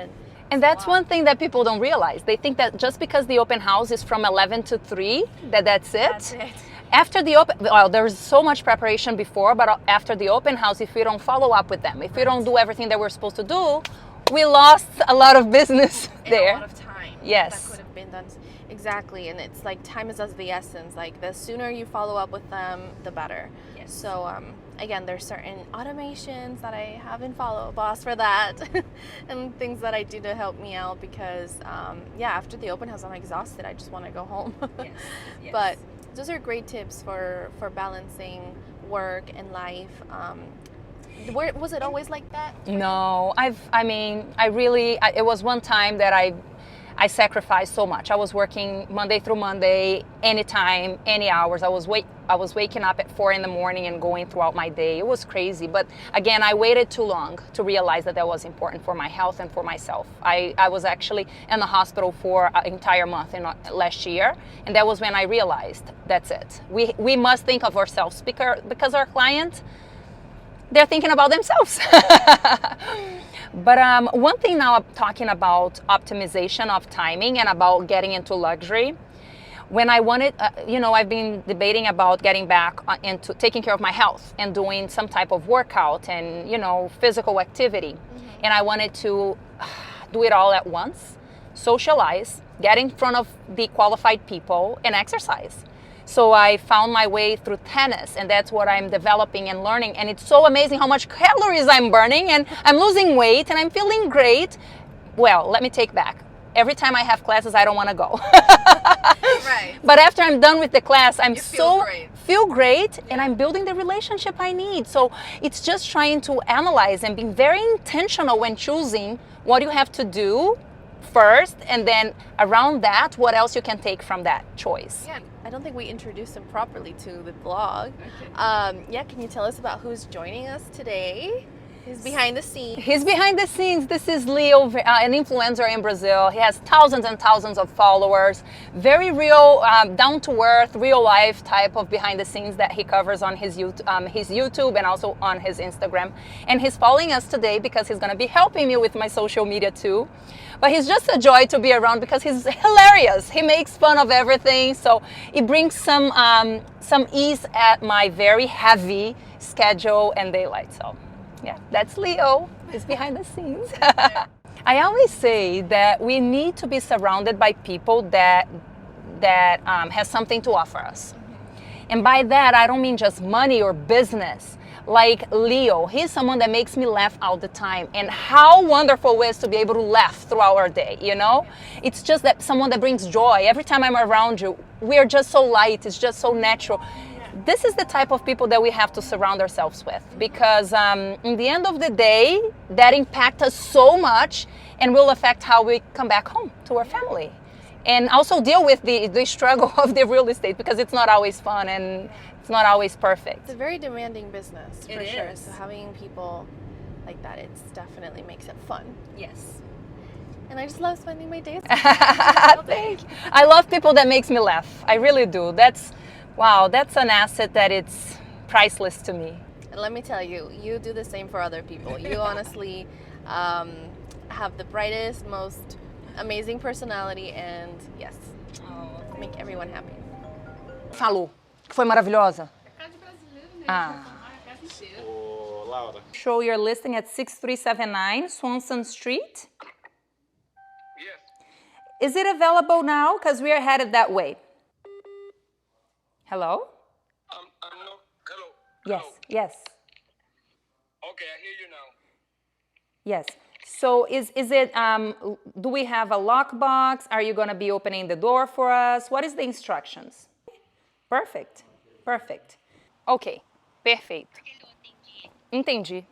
And that's one thing that people don't realize. They think that just because the open house is from 11 to 3, that's it. That's it. After the open, well, there's so much preparation before, but after the open house, if we don't follow up with them, if we don't do everything that we're supposed to do, we lost a lot of business there. And a lot of time. Yes. That could have been done. Exactly. And it's like time is of the essence. Like the sooner you follow up with them, the better. Yes. So again, there's certain automations that I have in Follow Boss for that and things that I do to help me out, because yeah, after the open house, I'm exhausted. I just want to go home. Yes. Yes. But those are great tips for balancing work and life. Was it always like that? No, it was one time that I sacrificed so much. I was working Monday through Monday, anytime, any hours. I was waking up at 4 a.m. and going throughout my day. It was crazy. But again, I waited too long to realize that was important for my health and for myself. I was actually in the hospital for an entire month last year. And that was when I realized that's it. We must think of ourselves because our clients, they're thinking about themselves. But one thing now, I'm talking about optimization of timing and about getting into luxury. When I wanted, I've been debating about getting back into taking care of my health and doing some type of workout and, physical activity. Mm-hmm. And I wanted to do it all at once, socialize, get in front of the qualified people and exercise. So I found my way through tennis, and that's what I'm developing and learning. And it's so amazing how much calories I'm burning, and I'm losing weight, and I'm feeling great. Well, let me take back. Every time I have classes, I don't want to go. Right. But after I'm done with the class, feel great, Yeah. and I'm building the relationship I need. So it's just trying to analyze and being very intentional when choosing what you have to do first, and then around that, what else you can take from that choice. Yeah, I don't think we introduced him properly to the blog. Yeah, can you tell us about who's joining us today? He's behind the scenes. He's behind the scenes. This is Leo, an influencer in Brazil. He has thousands and thousands of followers. Very real, down-to-earth, real-life type of behind the scenes that he covers on his YouTube and also on his Instagram. And he's following us today because he's going to be helping me with my social media too. But he's just a joy to be around because he's hilarious. He makes fun of everything. So it brings some ease at my very heavy schedule and daylight. So yeah, that's Leo. He's behind the scenes. I always say that we need to be surrounded by people that has something to offer us. And by that, I don't mean just money or business. Like Leo, he's someone that makes me laugh all the time. And how wonderful it is to be able to laugh throughout our day, It's just that someone that brings joy. Every time I'm around you, we are just so light. It's just so natural. This is the type of people that we have to surround ourselves with, because in the end of the day, that impacts us so much and will affect how we come back home to our family. And also deal with the struggle of the real estate, because it's not always fun and it's not always perfect. It's a very demanding business, for sure. Is. So having people like that, it definitely makes it fun. Yes. And I just love spending my days. Thank you. I love people that makes me laugh. I really do. That's an asset that it's priceless to me. And let me tell you, you do the same for other people. You honestly have the brightest, most amazing personality, and yes, make everyone happy. Falou que foi maravilhosa. Ô, Laura. Show your listing at 6379 Swanson Street. Yes. Is it available now? Because we are headed that way. Hello? I'm not. Hello. Yes, Hello. yes, Okay, I hear you now. yes. So is it, do we have a lockbox? Are you going to be opening the door for us? What is the instructions? Perfect. Ok, perfeito. Entendi.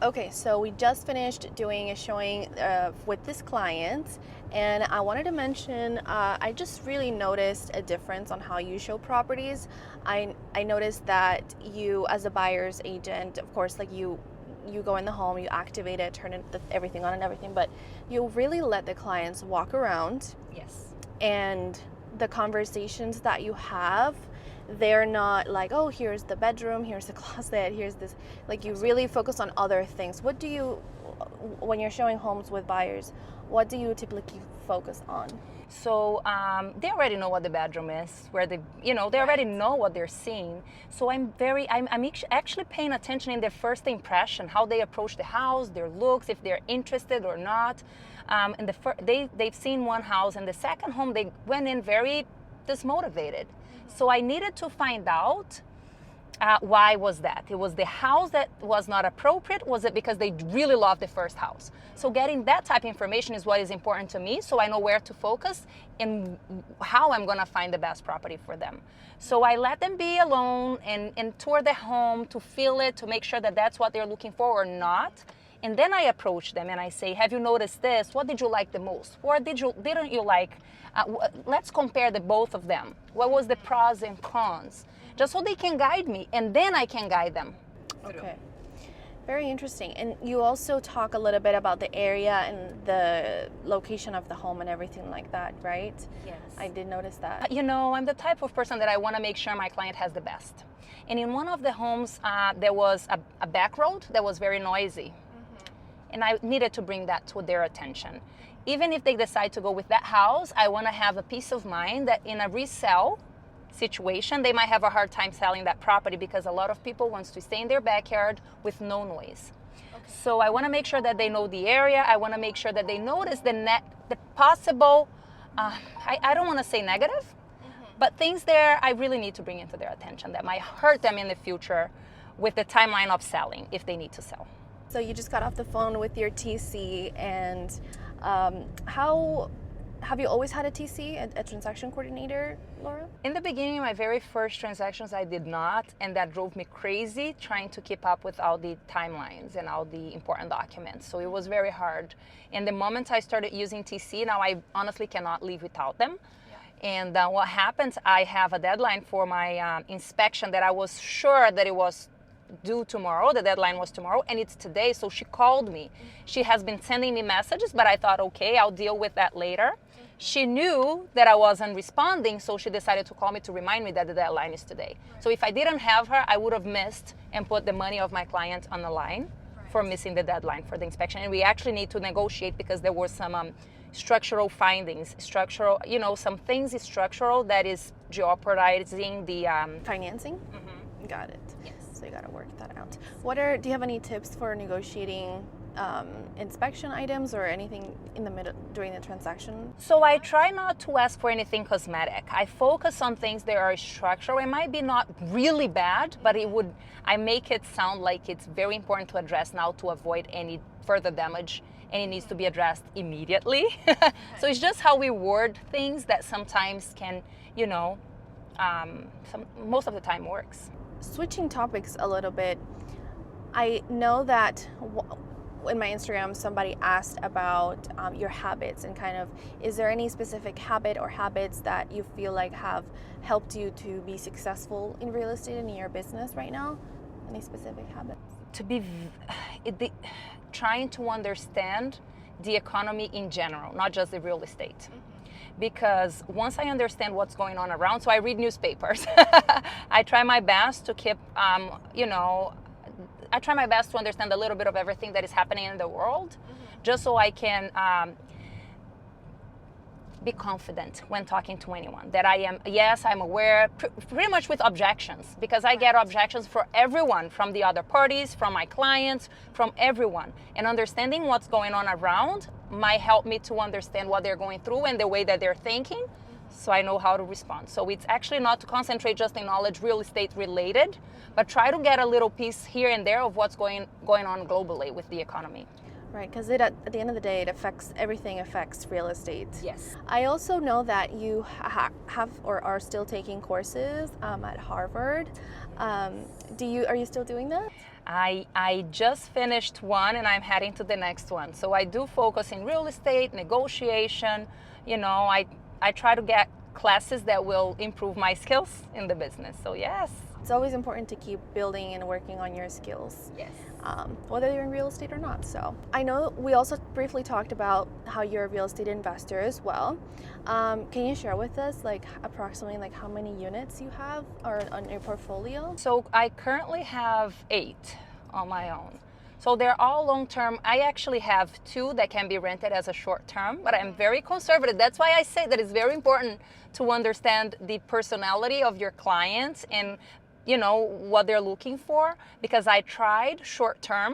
Okay, so we just finished doing a showing with this client, and I wanted to mention I just really noticed a difference on how you show properties. I noticed that you, as a buyer's agent, of course, like you go in the home, you activate it, turn everything on and everything, but you really let the clients walk around. Yes. And the conversations that you have, they're not like, oh, here's the bedroom, here's the closet, here's this. Like, you really focus on other things. What do you, when you're showing homes with buyers, what do you typically focus on? So they already know what the bedroom is, where they already know what they're seeing. So I'm actually paying attention in their first impression, how they approach the house, their looks, if they're interested or not. And they've seen one house, and the second home they went in very dismotivated. So I needed to find out why was that? It was the house that was not appropriate? Was it because they really loved the first house? So getting that type of information is what is important to me, so I know where to focus and how I'm gonna find the best property for them. So I let them be alone and tour the home to feel it, to make sure that that's what they're looking for or not. And then I approach them and I say, have you noticed this? What did you like the most? What didn't you like? Let's compare the both of them. What was the pros and cons? Just so they can guide me, and then I can guide them. Okay, very interesting. And you also talk a little bit about the area and the location of the home and everything like that, right? Yes. I did notice that. You know, I'm the type of person that I want to make sure my client has the best. And in one of the homes, there was a back road that was very noisy. And I needed to bring that to their attention. Even if they decide to go with that house, I want to have a peace of mind that in a resale situation, they might have a hard time selling that property because a lot of people wants to stay in their backyard with no noise. Okay. So I want to make sure that they know the area. I want to make sure that they notice the possible, I don't want to say negative, but things there I really need to bring into their attention that might hurt them in the future with the timeline of selling if they need to sell. So you just got off the phone with your TC, and have you always had a TC, a transaction coordinator, Laura? In the beginning, my very first transactions, I did not, and that drove me crazy trying to keep up with all the timelines and all the important documents. So it was very hard. And the moment I started using TC, now I honestly cannot live without them. Yeah. And what happens, I have a deadline for my inspection that I was sure that it was due tomorrow. The deadline was tomorrow, and it's today. So she called me. She has been sending me messages, but I thought, okay, I'll deal with that later. She knew that I wasn't responding, so she decided to call me to remind me that the deadline is today. So if I didn't have her, I would have missed and put the money of my client on the line for missing the deadline for the inspection. And we actually need to negotiate because there were some structural findings, some things structural that is jeopardizing the financing. Got it. Yes. So you got to work that out. Do you have any tips for negotiating inspection items or anything in the middle during the transaction? So I try not to ask for anything cosmetic. I focus on things that are structural. It might be not really bad, but I make it sound like it's very important to address now to avoid any further damage, and it needs to be addressed immediately. So it's just how we word things that sometimes can, most of the time works. Switching topics a little bit, I know that in my Instagram somebody asked about your habits and kind of, is there any specific habit or habits that you feel like have helped you to be successful in real estate and in your business right now? Any specific habits? Trying to understand the economy in general, not just the real estate. Because once I understand what's going on around, so I read newspapers. I try my best to keep, I try my best to understand a little bit of everything that is happening in the world, just so I can be confident when talking to anyone. That I'm aware, pretty much with objections, because I get objections for everyone, from the other parties, from my clients, from everyone. And understanding what's going on around might help me to understand what they're going through and the way that they're thinking, so I know how to respond. So it's actually not to concentrate just in knowledge real estate related, but try to get a little piece here and there of what's going on globally with the economy. Right, because at the end of the day, everything affects real estate. Yes. I also know that you have or are still taking courses at Harvard. Are you still doing that? I just finished one and I'm heading to the next one. So I do focus in real estate, negotiation. You know, I try to get classes that will improve my skills in the business. So yes. It's always important to keep building and working on your skills. Yes. Whether you're in real estate or not. So I know we also briefly talked about how you're a real estate investor as well. Can you share with us like approximately like how many units you have or on your portfolio? So I currently have 8 on my own. So they're all long-term. I actually have 2 that can be rented as a short-term, but I'm very conservative. That's why I say that it's very important to understand the personality of your clients and you know what they're looking for, because I tried short-term.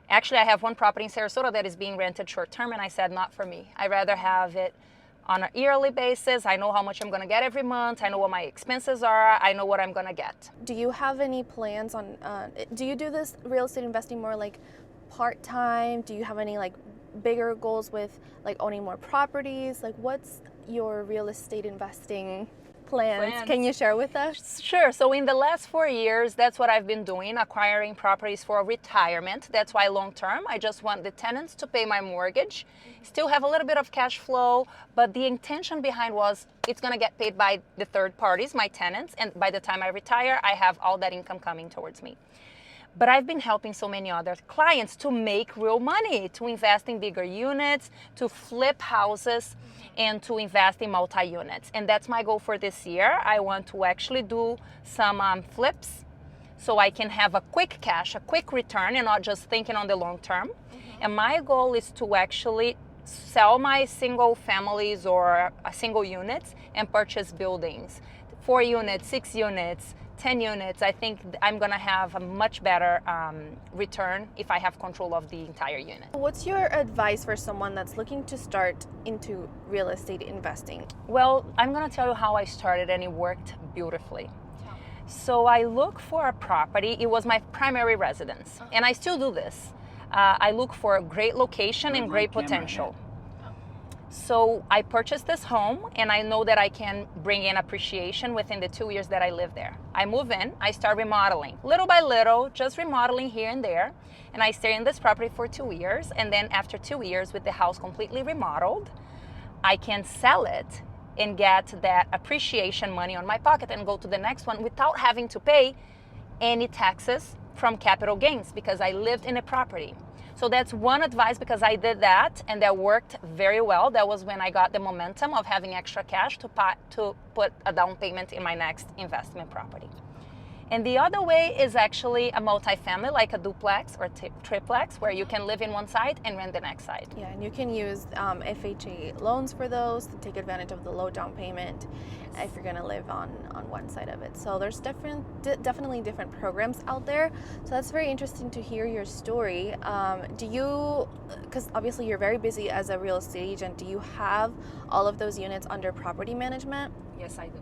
Actually, I have one property in Sarasota that is being rented short-term, and I said not for me. I'd rather have it on a yearly basis. I know how much I'm going to get every month. I know what my expenses are. I know what I'm going to get. Do you have any plans on, do you do this real estate investing more like part-time? Do you have any like bigger goals with like owning more properties? Like what's your real estate investing plans? Can you share with us? Sure. So in the last 4 years, that's what I've been doing, acquiring properties for retirement. That's why long term, I just want the tenants to pay my mortgage, still have a little bit of cash flow, but the intention behind was it's going to get paid by the third parties, my tenants, and by the time I retire, I have all that income coming towards me. But I've been helping so many other clients to make real money, to invest in bigger units, to flip houses, and to invest in multi-units. And that's my goal for this year. I want to actually do some flips so I can have a quick cash, a quick return, and not just thinking on the long term. And my goal is to actually sell my single families or single units and purchase buildings. 4 units, 6 units, 10 units. I think I'm gonna have a much better return if I have control of the entire unit. What's your advice for someone that's looking to start into real estate investing? Well, I'm gonna tell you how I started, and it worked beautifully. So I look for a property. It was my primary residence, and I still do this. I look for a great location and great potential. So I purchased this home, and I know that I can bring in appreciation within the 2 years that I live there. I move in, I start remodeling, little by little, just remodeling here and there, and I stay in this property for 2 years, and then after 2 years with the house completely remodeled, I can sell it and get that appreciation money on my pocket and go to the next one without having to pay any taxes from capital gains because I lived in a property. So that's one advice, because I did that and that worked very well. That was when I got the momentum of having extra cash to put a down payment in my next investment property. And the other way is actually a multifamily, like a duplex or triplex, where you can live in one side and rent the next side. Yeah, and you can use FHA loans for those to take advantage of the low down payment if you're going to live on one side of it. So there's definitely different programs out there. So that's very interesting to hear your story. Do you, because obviously you're very busy as a real estate agent, do you have all of those units under property management? Yes, I do.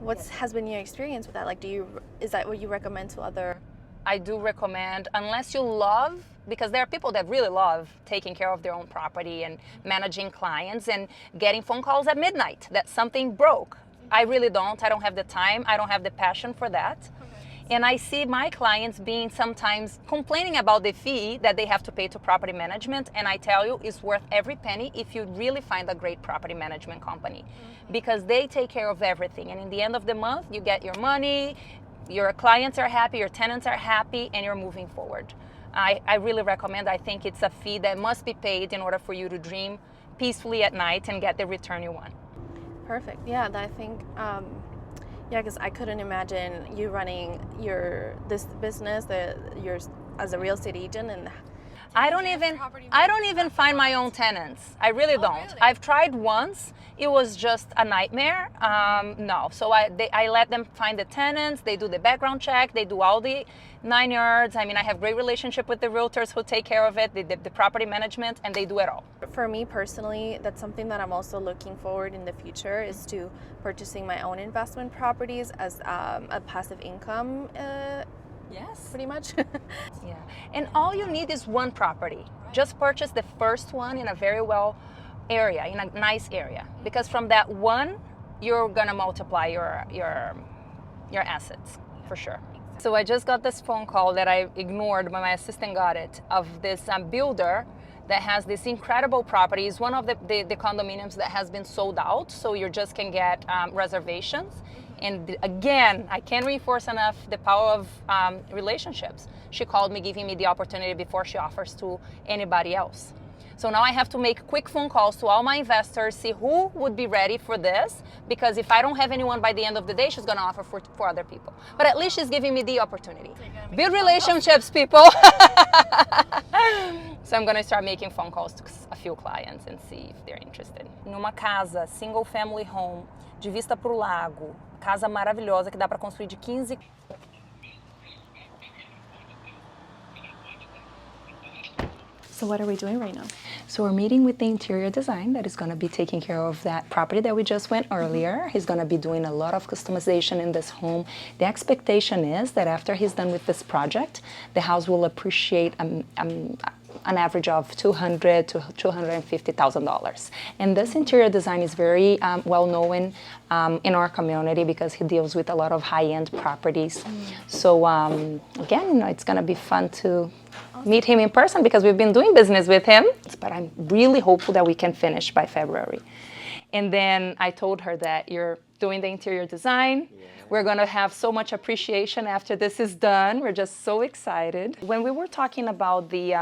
What has been your experience with that? Like, is that what you recommend to other? I do recommend, unless you love, because there are people that really love taking care of their own property and managing clients and getting phone calls at midnight that something broke. I really don't. I don't have the time. I don't have the passion for that. And I see my clients being sometimes complaining about the fee that they have to pay to property management. And I tell you, it's worth every penny if you really find a great property management company, because they take care of everything. And in the end of the month, you get your money, your clients are happy, your tenants are happy, and you're moving forward. I really recommend. I think it's a fee that must be paid in order for you to dream peacefully at night and get the return you want. Perfect. Yeah, I think, yeah, because I couldn't imagine you running this business, yours as a real estate agent, and I don't even find my own tenants. I really don't. Really? I've tried once. It was just a nightmare. No. So I let them find the tenants. They do the background check. They do all the 9 yards. I mean, I have great relationship with the realtors who take care of it, the property management, and they do it all. For me personally, that's something that I'm also looking forward in the future, is to purchasing my own investment properties as a passive income. Yes. Pretty much. Yeah. And all you need is one property. Just purchase the first one in a very well area, in a nice area. Because from that one, you're gonna multiply your assets for sure. So I just got this phone call that I ignored, but my assistant got it, of this builder that has this incredible property. It's one of the condominiums that has been sold out, so you just can get reservations. And again, I can't reinforce enough the power of relationships. She called me, giving me the opportunity before she offers to anybody else. So now I have to make quick phone calls to all my investors, see who would be ready for this, because if I don't have anyone by the end of the day, she's gonna offer for other people. But at least she's giving me the opportunity. Build relationships, people. So I'm gonna start making phone calls to a few clients and see if they're interested. Numa casa, single family home, de vista pro lago, casa maravilhosa que dá para construir de 15. So what are we doing right now? So we're meeting with the interior design that is going to be taking care of that property that we just went earlier. He's going to be doing a lot of customization in this home. The expectation is that after he's done with this project, the house will appreciate an average of $200,000 to $250,000. And this interior design is very well known in our community because he deals with a lot of high-end properties. So again, it's going to be fun to meet him in person because we've been doing business with him. But I'm really hopeful that we can finish by February. And then I told her that you're doing the interior design. Yeah. We're gonna have so much appreciation after this is done. We're just so excited. When we were talking about the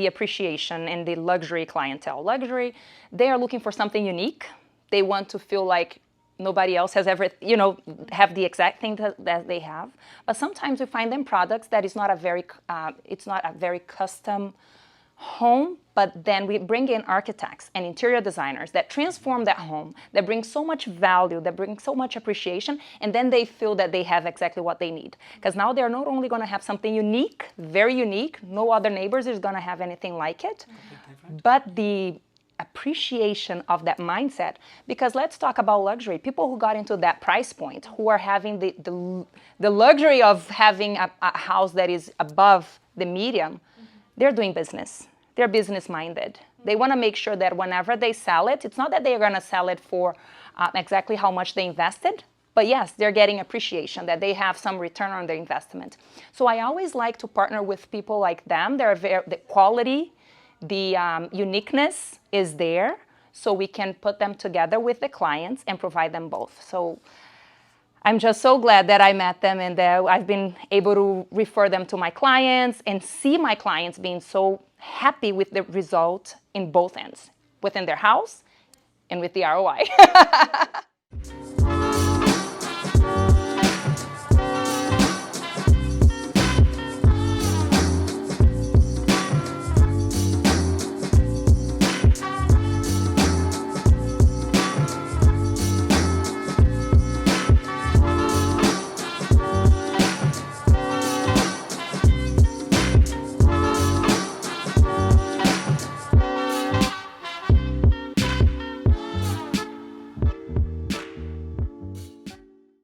appreciation and the luxury clientele, they are looking for something unique. They want to feel like nobody else has ever, have the exact thing that they have. But sometimes we find them products that is not a very, it's not a very custom home, but then we bring in architects and interior designers that transform that home, that bring so much value, that bring so much appreciation, and then they feel that they have exactly what they need. Because now they're not only going to have something unique, very unique, no other neighbors is going to have anything like it, but the appreciation of that mindset. Because let's talk about luxury. People who got into that price point, who are having the luxury of having a house that is above the median, they're doing business. They're business minded. They want to make sure that whenever they sell it, it's not that they're going to sell it for exactly how much they invested, but yes, they're getting appreciation, that they have some return on their investment. So I always like to partner with people like them. The quality, the uniqueness is there, so we can put them together with the clients and provide them both. So I'm just so glad that I met them and that I've been able to refer them to my clients and see my clients being so happy with the result in both ends, within their house and with the ROI.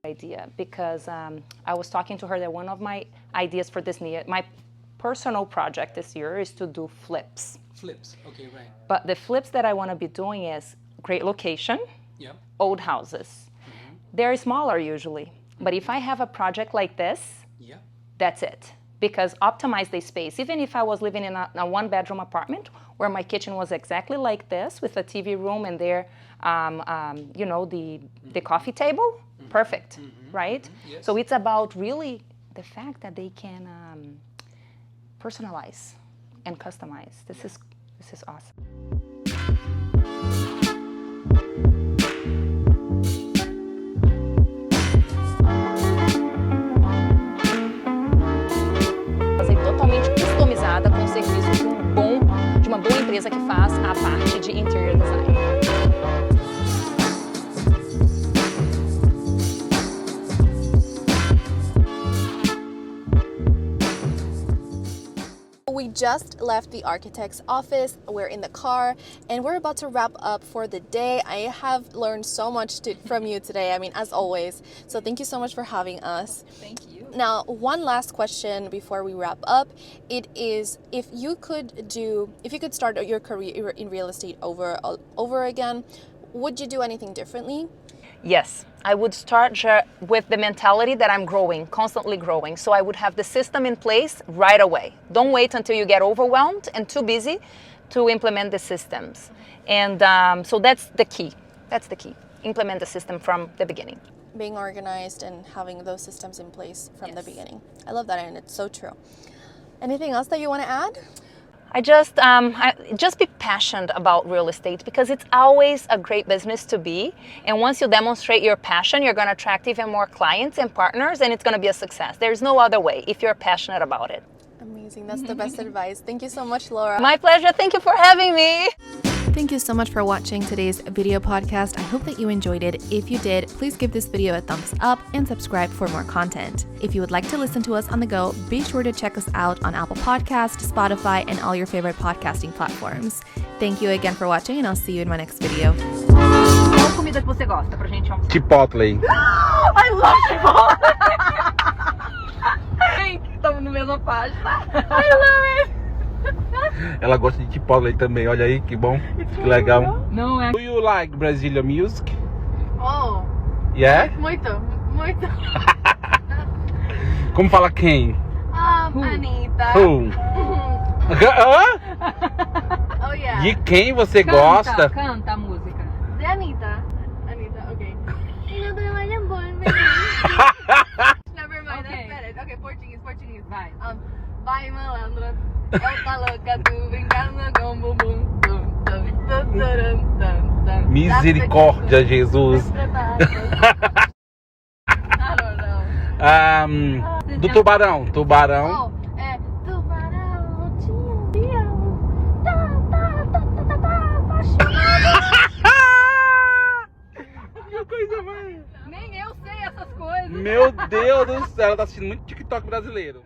Idea because I was talking to her that one of my ideas for this year, my personal project this year is to do flips. Flips, okay, right. But the flips that I want to be doing is great location, yep. Old houses. Mm-hmm. They're smaller usually, but if I have a project like this, yep. That's it. Because optimize the space. Even if I was living in a one-bedroom apartment where my kitchen was exactly like this with a TV room and there, the coffee table, perfect, right? Yes. So it's about really the fact that they can personalize and customize. This is awesome. Totalmente customizada com o serviço de uma boa empresa que faz a parte de interior design. We just left the architect's office, we're in the car, and we're about to wrap up for the day. I have learned so much from you today, as always. So thank you so much for having us. Thank you. Now, one last question before we wrap up. It is, if you could start your career in real estate over again, would you do anything differently? Yes, I would start with the mentality that I'm growing, constantly growing. So I would have the system in place right away. Don't wait until you get overwhelmed and too busy to implement the systems. And so that's the key. That's the key. Implement the system from the beginning. Being organized and having those systems in place from the beginning. I love that, and it's so true. Anything else that you want to add? I just be passionate about real estate, because it's always a great business to be. And once you demonstrate your passion, you're going to attract even more clients and partners, and it's going to be a success. There's no other way if you're passionate about it. Amazing. That's the best advice. Thank you so much, Laura. My pleasure. Thank you for having me. Thank you so much for watching today's video podcast. I hope that you enjoyed it. If you did, please give this video a thumbs up and subscribe for more content. If you would like to listen to us on the go, be sure to check us out on Apple Podcasts, Spotify, and all your favorite podcasting platforms. Thank you again for watching, and I'll see you in my next video. Qual comida que você gosta pra gente almoçar? Chipotle. I love Chipotle! Estamos na mesma página. I love it! Ela gosta de Chipotle também, olha aí, que bom, que legal. Não é. Do you like Brazilian music? Oh, Yeah? muito. Como fala quem? Anitta. Who? Hã? Oh, yeah. De quem você gosta? Canta a música. De Anitta. Anitta, okay. Never mind, Okay. that's better. Okay, Portuguese. Vai. Vai malandra, eu tá louca, tu brincando com bumbum. Misericórdia, Jesus. I don't know. Do tubarão. Oh, é tubarão, tinha um Que coisa mais. Nem eu sei essas coisas. Meu Deus do céu, ela tá assistindo muito TikTok brasileiro.